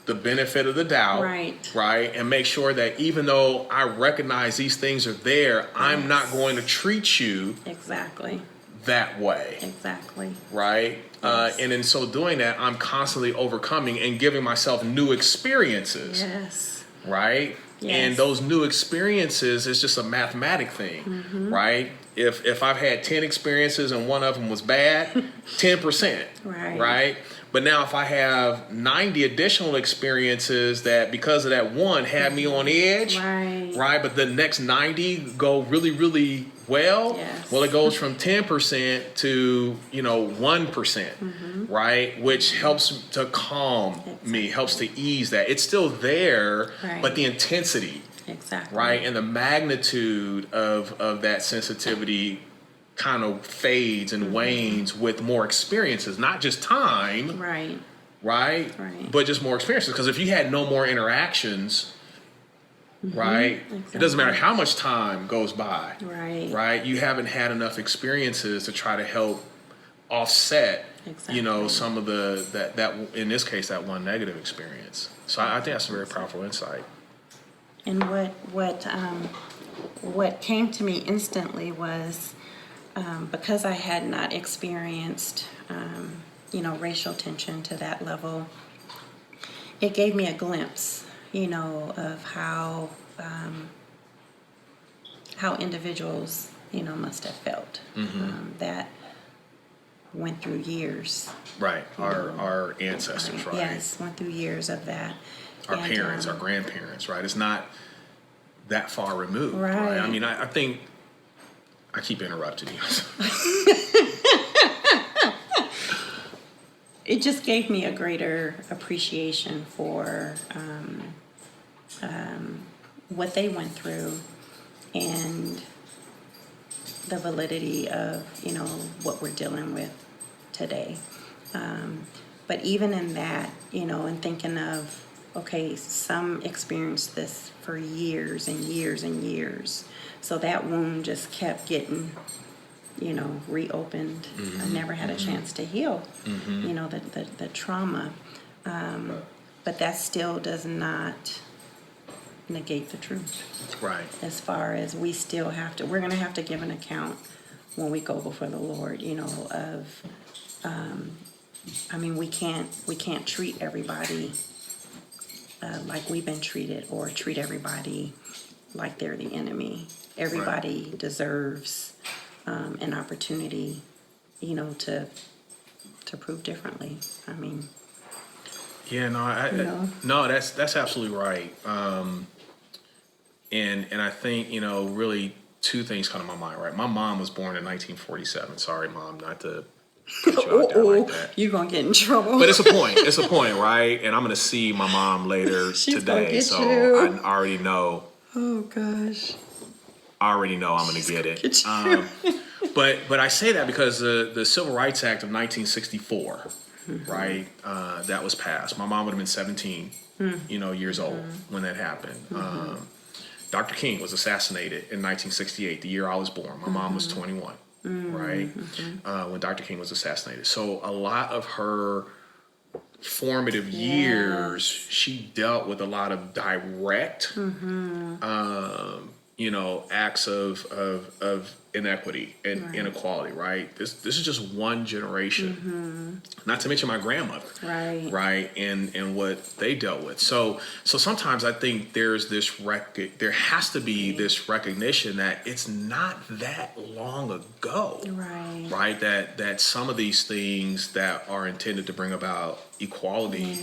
the benefit of the doubt, right, and make sure that even though I recognize these things are there, I'm not going to treat you that way, right? And in so doing that, I'm constantly overcoming and giving myself new experiences, right? And those new experiences is just a mathematic thing, right? If I've had 10 experiences and one of them was bad, 10%, right? But now if I have 90 additional experiences that because of that one had me on edge, right? But the next 90 go really, really well. Well, it goes from 10% to 1%, right? Which helps to calm me, helps to ease that. It's still there, but the intensity, right, and the magnitude of that sensitivity kind of fades and wanes with more experiences, not just time, right, but just more experiences. Because if you had no more interactions, right, it doesn't matter how much time goes by, right, you haven't had enough experiences to try to help offset, some of that in this case, that one negative experience. So I think that's a very powerful insight. And what came to me instantly was, because I had not experienced, racial tension to that level, it gave me a glimpse, of how individuals, must have felt, that went through years. Right, our ancestors, right? Yes, went through years of that. Our parents, our grandparents, right? It's not that far removed, right? I mean, I think I keep interrupting you. It just gave me a greater appreciation for what they went through and the validity of, what we're dealing with today. But even in that, and thinking of, okay, some experienced this for years and years and years. So that wound just kept getting, reopened. I never had a chance to heal, the trauma. But that still does not negate the truth. Right. As far as we're going to have to give an account when we go before the Lord, we can't treat everybody like we've been treated, or treat everybody like they're the enemy. Everybody deserves an opportunity, to prove differently. No, that's absolutely right. And I think, really two things come to my mind, right? My mom was born in 1947. Sorry, Mom, not to put you out there like that. You're going to get in trouble. But it's a point, right? And I'm going to see my mom later today. So I already know. Oh, gosh. I already know I'm going to get it. But I say that because the Civil Rights Act of 1964, right, that was passed. My mom would have been 17, years old when that happened. Dr. King was assassinated in 1968, the year I was born. My mom was 21, right, when Dr. King was assassinated. So a lot of her formative years, she dealt with a lot of direct acts of inequity and inequality, right? This is just one generation, not to mention my grandmother, right, and what they dealt with. So sometimes I think there has to be this recognition that it's not that long ago, right? That some of these things that are intended to bring about equality,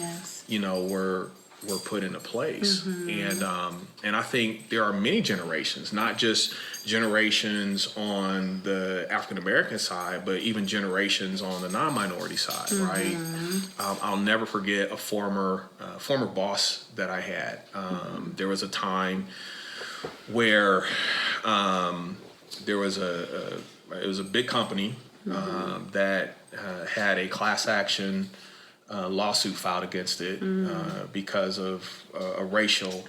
were put into place. And I think there are many generations, not just generations on the African American side, but even generations on the non-minority side, right? I'll never forget a former boss that I had. There was a time where there was it was a big company that had a class action lawsuit filed against it because of a racial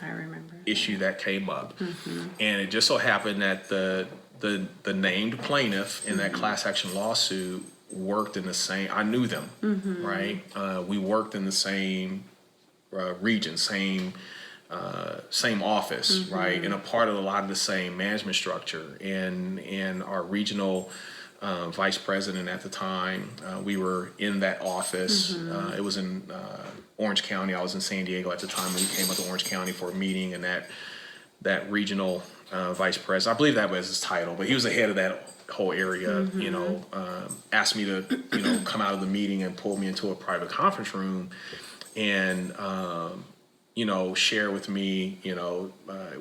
issue that came up. And it just so happened that the named plaintiff in that class action lawsuit worked in the same, I knew them, right? We worked in the same region, same office, right? And a part of a lot of the same management structure. And our regional vice president at the time, we were in that office. It was in Orange County. I was in San Diego at the time. We came up to Orange County for a meeting, and that regional vice president, I believe that was his title, but he was the head of that whole area, asked me to, come out of the meeting and pull me into a private conference room and, share with me,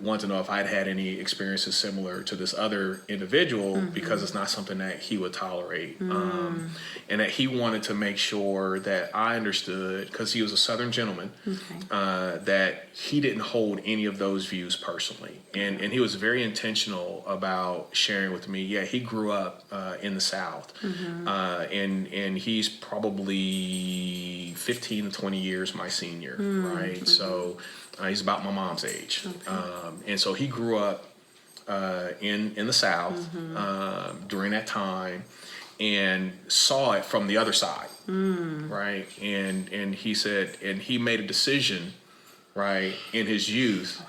want to know if I'd had any experiences similar to this other individual, because it's not something that he would tolerate. And that he wanted to make sure that I understood, because he was a Southern gentleman, that he didn't hold any of those views personally. And he was very intentional about sharing with me, he grew up in the South. And he's probably 15 to 20 years my senior, right? So he's about my mom's age. And so he grew up in the South during that time and saw it from the other side, right? And he said, and he made a decision, right, in his youth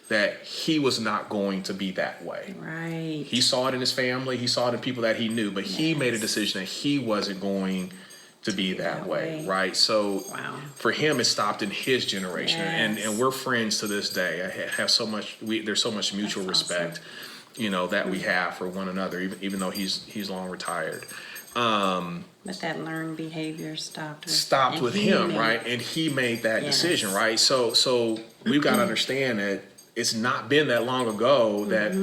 that he was not going to be that way. Right. He saw it in his family, he saw it in people that he knew, but he made a decision that he wasn't going to be that way, right? So for him, it stopped in his generation, and we're friends to this day. I have so much. There's so much mutual respect, that we have for one another, even though he's long retired. But that learned behavior stopped with him, right? And he made that decision, right? So we've got to understand that it's not been that long ago that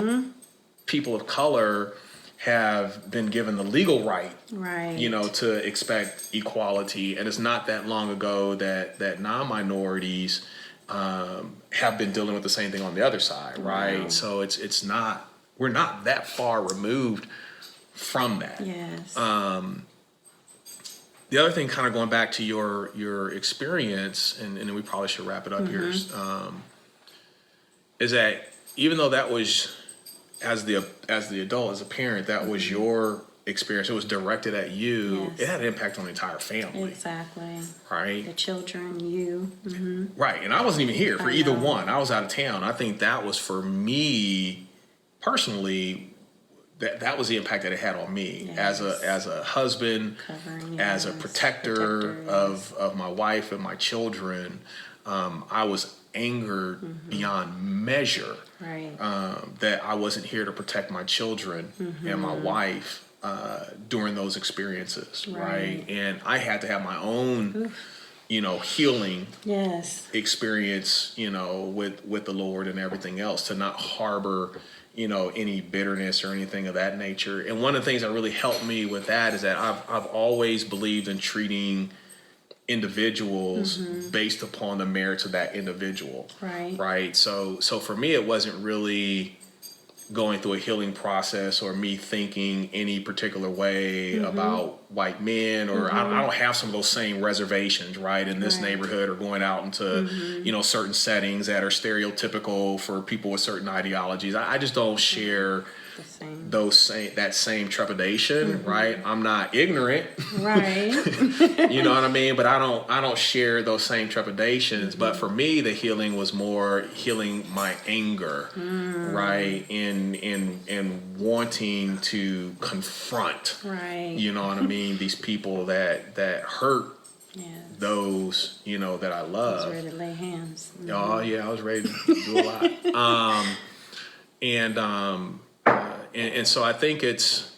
people of color have been given the legal right, to expect equality. And it's not that long ago that non-minorities have been dealing with the same thing on the other side, right? So it's not, we're not that far removed from that. The other thing, kind of going back to your experience, and then we probably should wrap it up here, is that even though that was, as the adult, as a parent, that was your experience, it was directed at you, it had an impact on the entire family. Exactly. Right? The children, you. Right. And I wasn't even here for either one. I was out of town. I think that was, for me personally, that was the impact that it had on me as a husband, as a protector of my wife and my children. I was angered beyond measure that I wasn't here to protect my children and my wife during those experiences, right? And I had to have my own healing experience, with the Lord and everything else, to not harbor any bitterness or anything of that nature. And one of the things that really helped me with that is that I've always believed in treating individuals based upon the merits of that individual. Right. So for me, it wasn't really going through a healing process or me thinking any particular way about white men, or I don't have some of those same reservations, right, in this neighborhood, or going out into, certain settings that are stereotypical for people with certain ideologies. I just don't share that same trepidation, right? I'm not ignorant, Right. you know what I mean? But I don't share those same trepidations. But for me, the healing was more healing my anger, right? In wanting to confront, Right. you know what I mean? These people that hurt Yes. those, you know, that I I was love. ready to lay hands. Oh yeah, I was ready to do a lot. And so I think it's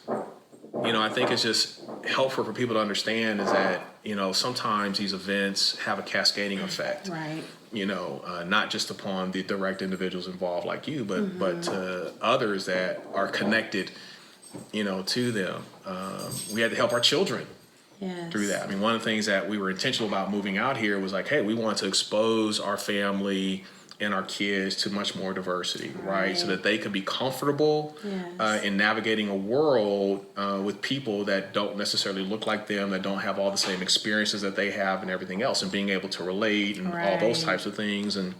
just helpful for people to understand is that, you know, sometimes these events have a cascading effect. Right. You know, not just upon the direct individuals involved like you, but to others that are connected, you know, to them. We had to help our children Yes. through that. I mean, one of the things that we were intentional about moving out here was like, hey, we want to expose our family and our kids to much more diversity, right? So that they could be comfortable Yes. in navigating a world with people that don't necessarily look like them, that don't have all the same experiences that they have and everything else, and being able to relate and all those Right. types of things. And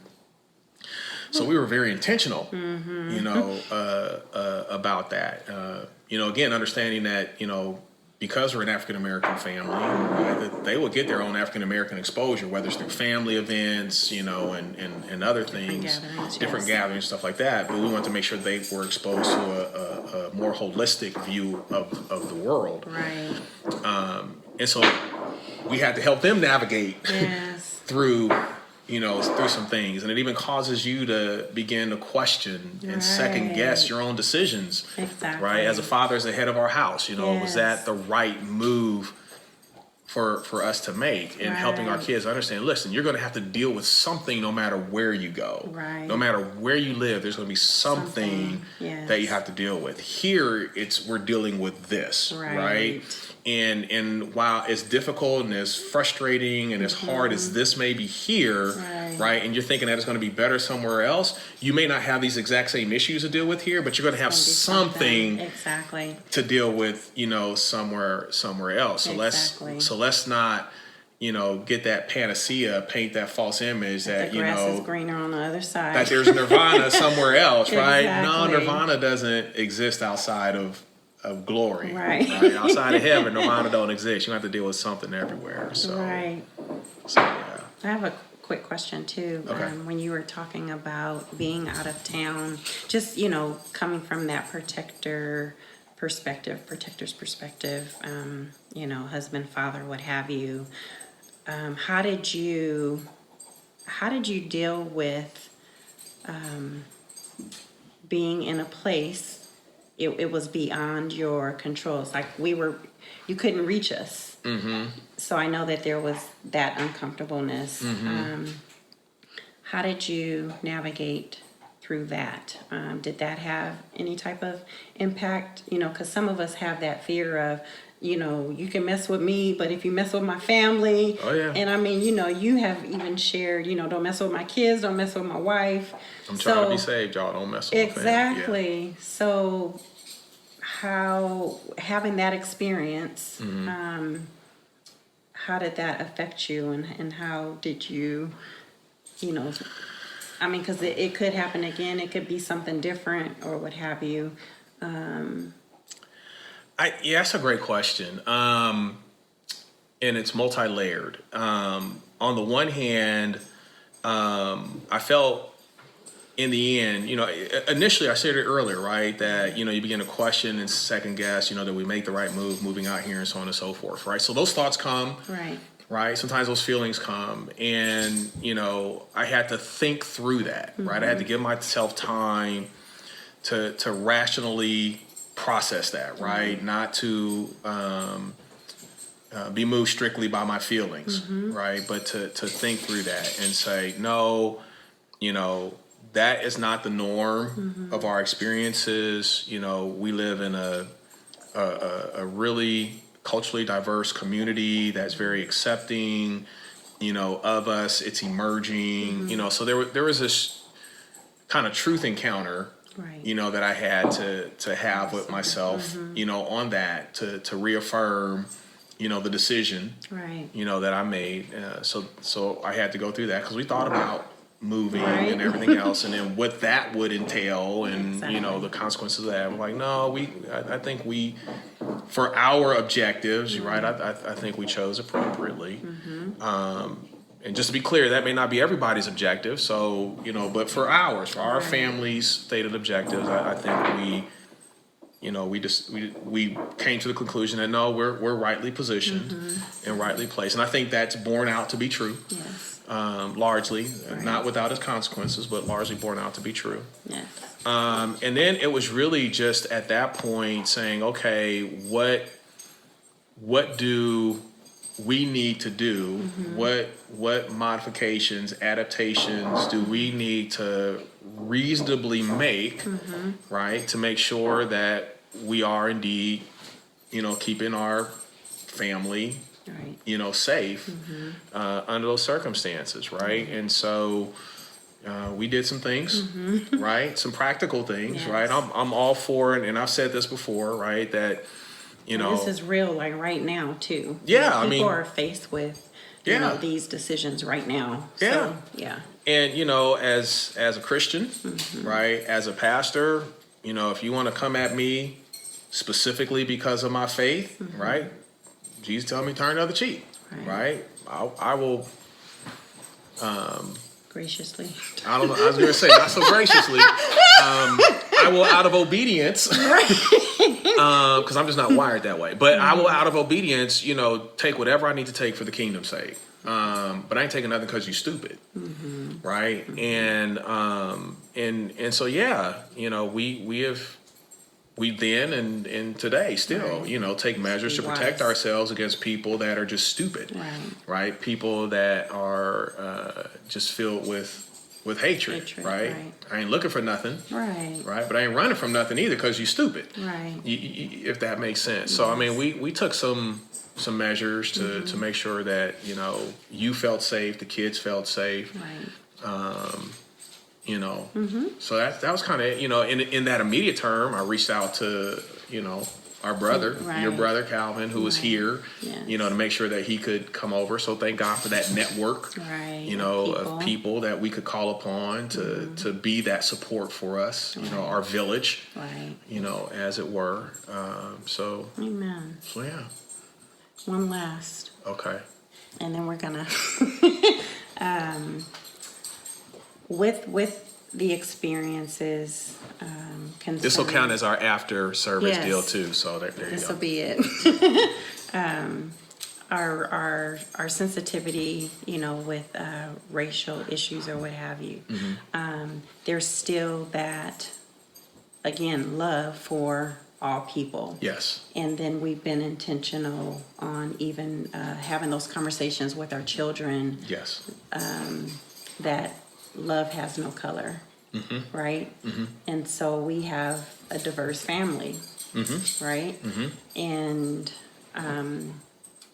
so we were very intentional, you know, about that. You know, again, understanding that, you know, because we're an African-American family, right, that they will get their own African-American exposure, whether it's through family events, you know, and other things, different gatherings, stuff like that. But we want to make sure they were exposed to a more holistic view of the world. Right. And so we had to help them navigate Yes. through some things. And it even causes you to begin to question and second guess your own decisions. Exactly. Right? As a father, as the head of our house, you know, was Yes. that the right move for us to make? And helping our Right. kids understand, listen, you're going to have to deal with something no matter where you go. Right. No matter where you live, there's going to be something Yes. that you have to deal with. Here, we're dealing with this, right? And while it's difficult and as frustrating and as hard as this may be here, right, and you're thinking that it's going to be better somewhere else, you may not have these exact same issues to deal with here, but you're going to have something exactly to deal with, you know, somewhere else. So let's not, you know, get that panacea, paint that false image that, the you grass know, is greener on the other side. that there's nirvana somewhere else, right? No, Exactly. nirvana doesn't exist outside of glory, Right. Outside of heaven, nirvana don't exist. You have to deal with something everywhere. So, Right. so yeah. I have a quick question too. Okay. When you were talking about being out of town, just, you know, coming from that protector's perspective, you know, husband, father, what have you. How did you deal with being in a place? It was beyond your control. It's like you couldn't reach us. Mm-hmm. So I know that there was that uncomfortableness. Mm-hmm. How did you navigate through that? Did that have any type of impact? You know, because some of us have that fear of, you know, you can mess with me, but if you mess with my family, and I mean, you know, you have even shared, you know, don't mess with my kids, don't mess with my wife. I'm trying to be saved, y'all. Don't mess with my family. Exactly. Yeah. So, how having that experience, how did that affect you, and how did you, you know, I mean, because it could happen again. It could be something different or what have you. That's a great question. And it's multi-layered. On the one hand, I felt in the end, you know, initially I said it earlier, right, that, you know, you begin to question and second guess, you know, that we make the right move moving out here and so on and so forth, right? So those thoughts come, right? Sometimes those feelings come, and, you know, I had to think through that, right? I had to give myself time to rationally process that, right? Not to be moved strictly by my feelings, right? But to think through that and say, no, you know, that is not the norm of our experiences. You know, we live in a really culturally diverse community that's very accepting, you know, of us. It's emerging, you know, so there was this kind of truth encounter, you know, that I had to have with myself, you know, on that to reaffirm, you know, the decision, you know, that I made. So I had to go through that because we thought about moving Right. and everything else, and then what that would entail, and Exactly. the consequences of that. I'm like, no, I think we, for our objectives, right? I think we chose appropriately. And just to be clear, that may not be everybody's objective. So but for ours, for our Right. family's stated objectives, I think we came to the conclusion that no, we're rightly positioned and rightly placed, and I think that's borne out to be true. Yes. Largely, Right. not without its consequences, but largely borne out to be true. Yes. And then it was really just at that point saying, okay, what do we need to do? What modifications, adaptations do we need to reasonably make, right, to make sure that we are indeed, keeping our family, Right. safe under those circumstances, right? And so we did some things, right? Some practical things, Yes. right? I'm all for it, and I've said this before, right? That This is real, like right now too. Yeah, People I mean, are faced with Yeah. these decisions right now. Yeah. So, yeah. And as a Christian, right, as a pastor, if you want to come at me specifically because of my faith, right, Jesus tell me turn the other cheek, right? I will. Graciously. I don't know. I was going to say not so graciously. I will, out of obedience, because I'm just not wired that way. But I will, out of obedience, take whatever I need to take for the kingdom's sake. But I ain't taking nothing because you're stupid, right? And so we then and today still take measures to protect Wise. ourselves against people that are just stupid, right? People that are just filled with hatred, right? I ain't looking for nothing, Right. but I ain't running from nothing either because you're stupid, Right. if that makes sense. So I mean, we took some measures to make sure that you felt safe, the kids felt safe. Right. So that was kind of in that immediate term, I reached out to our brother, your Right. brother Calvin, who was here, Yes. to make sure that he could come over. So thank God for that network, Right. of people that we could call upon to be that support for us, our village, Right. as it were. So Amen. yeah, One last, okay. and then we're gonna with the experiences, concerning, This will count as our after service Yes. deal too. So there you this go. will be it. Our sensitivity, with racial issues or what have you. There's still that, again, love for all people. Yes. And then we've been intentional on even having those conversations with our children Yes. that love has no color, right? And so we have a diverse family, right? And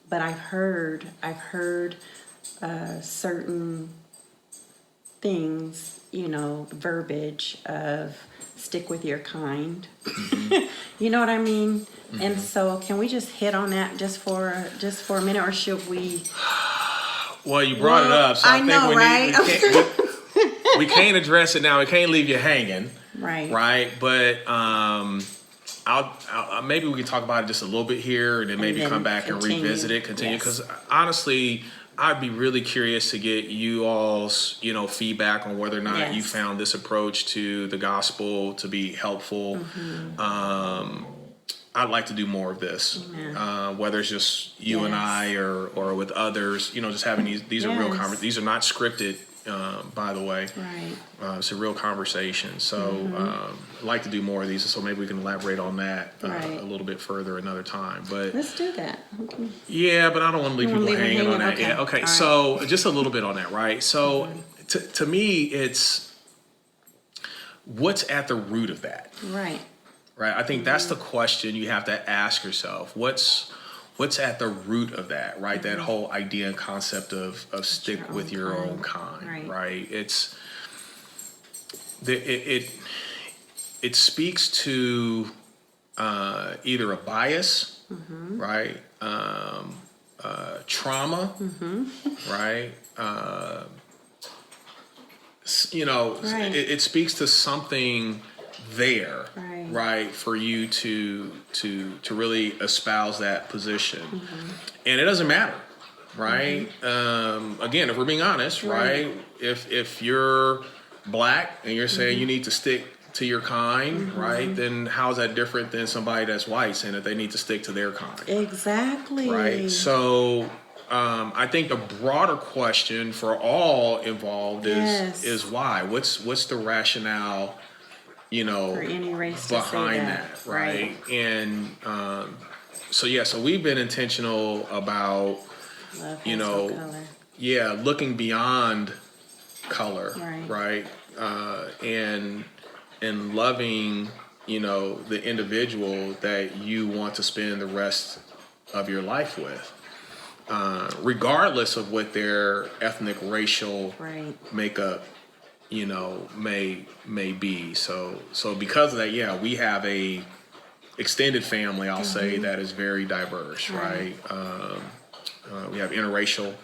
but I've heard certain things, verbiage of stick with your kind. You know what I mean? And so can we just hit on that just for a minute, or should we? Well, you brought it up, so I think know, right? we can't address it now. We can't leave you hanging, Right. right? But I'll maybe we can talk about it just a little bit here, and then maybe then come back continue. and revisit it, continue. Yes. Because honestly, I'd be really curious to get you all's feedback on whether or not Yes. you found this approach to the gospel to be helpful. I'd like to do more of this, whether it's just you and Yes. I or with others. Just having these are real Yes. these are not scripted, by the way. Right. It's a real conversation. So I'd like to do more of these, so maybe we can elaborate on that Right. a little bit further another time. But Let's do that. Okay. yeah, but I don't want to leave You people wanna leave it hanging on that. hanging? Yeah, Okay. okay. All So just a little bit on that, right? So to me, it's what's at the root of that. Right. Right. I think that's the question you have to ask yourself. What's at the root of that, right? That whole idea and concept of stick with your own kind, right? It's it speaks to either a bias, right? Trauma, right? Right. it speaks to something there, Right. for you to really espouse that position. And it doesn't matter, right? Again, if we're being honest, right? If you're black and you're saying you need to stick to your kind, right? Then how's that different than somebody that's white saying that they need to stick to their kind? Exactly. Right. So I think the broader question for all involved is why? What's the rationale, For any race to say behind that. that, right? And so we've been intentional about, Love you has no know, color. looking beyond color, Right. and loving, the individual that you want to spend the rest of your life with, regardless of what their ethnic, racial Right. makeup, may be. So because of that, we have a extended family, I'll say, that is very diverse, right? We have interracial,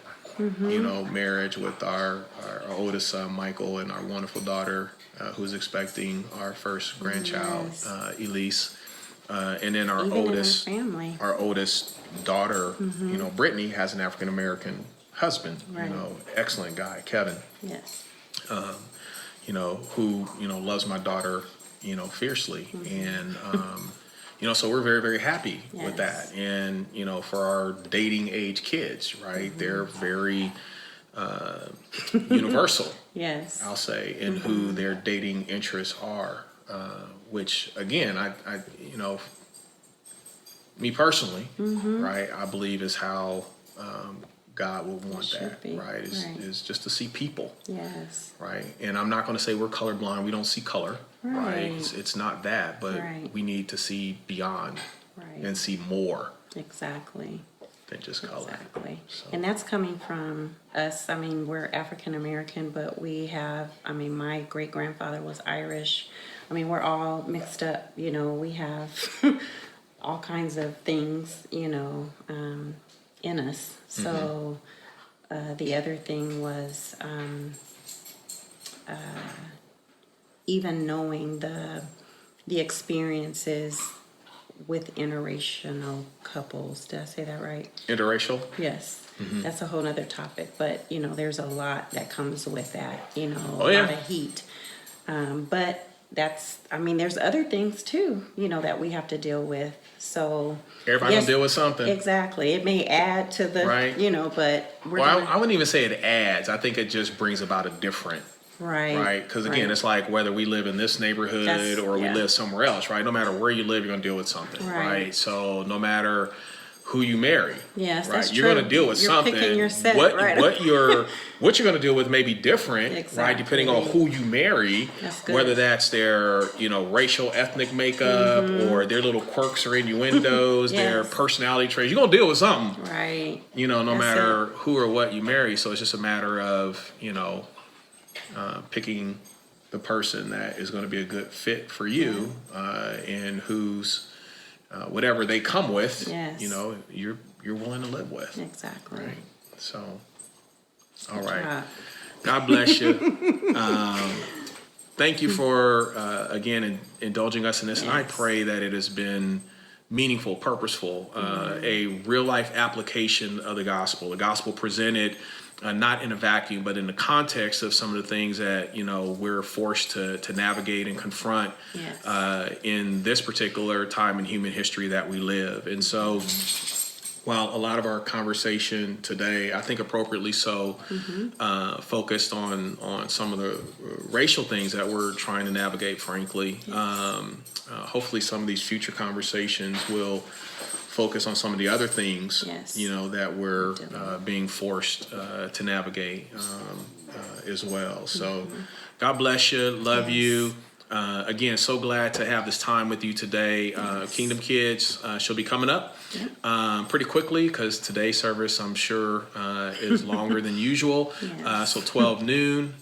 marriage with our oldest son, Michael, and our wonderful daughter, who's expecting our first grandchild, Yes. Elise. And then our Even oldest, in our family. daughter, Brittany, has an African American husband, Right. Excellent guy, Kevin, Yes. who, loves my daughter, fiercely. And, so we're very, very happy with Yes. that. And, for our dating age kids, right, they're very universal, Yes. I'll say, in who their dating interests are, which, again, I me personally, right, I believe is how God would want should that, be. right? Is just to see people, Yes. right? And I'm not going to say we're colorblind. We don't see color, right? Right. It's not that, but Right. we need to see beyond Right. and see more Exactly. than just color. Exactly. So- And that's coming from us. I mean, we're African American, but we have, my great grandfather was Irish. I mean, we're all mixed up, we have all kinds of things, in us. So the other thing was even knowing the experiences with interracial couples. Did I say that right? Interracial? Yes. That's a whole nother topic, but there's a lot that comes with that, a Oh, yeah. lot of heat. But there's other things too, that we have to deal with. So Everybody gonna deal with something. Exactly. It may add to the, Right. But we're Well, I wouldn't even say it adds. I think it just brings about a different, right? Because again, it's like whether we live in this neighborhood or we live somewhere else, right? No matter where you live, you're gonna deal with something, right? So no matter who you marry, yes, right? that's You're true. gonna deal with You're something. Picking your set, what right? what you're gonna deal with may be different, right? Depending on who you marry, That's good. whether that's their racial, ethnic makeup, or their little quirks or innuendos, their Yes. personality traits. You're gonna deal with something, Right. no That's matter who or what you marry. So it's just a matter of picking the person that is going to be a good fit for you, and whose whatever they come with, Yes. you're willing to live with. Exactly. Right. So, all Good right. job. God bless you. Thank you for again indulging us in this, and I Yes. pray that it has been meaningful, purposeful, a real life application of the gospel presented not in a vacuum, but in the context of some of the things that we're forced to navigate and confront in this particular time in human history that we live. And so, while a lot of our conversation today, I think appropriately so, focused on some of the racial things that we're trying to navigate, frankly, hopefully some of these future conversations will focus on some of the other things, that we're being forced to navigate as well. So God bless you. Love you. Again, so glad to have this time with you today. Kingdom Kids, she'll be coming up pretty quickly because today's service, I'm sure, is longer than usual. So 12 noon,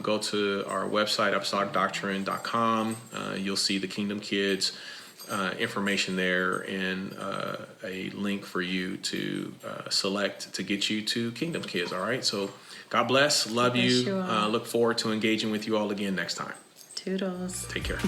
go to our website, apostolicdoctrine.com. You'll see the Kingdom Kids information there and a link for you to select to get you to Kingdom Kids. All right. So God bless. Love Bless you. you all. Look forward to engaging with you all again next time. Toodles. Take care.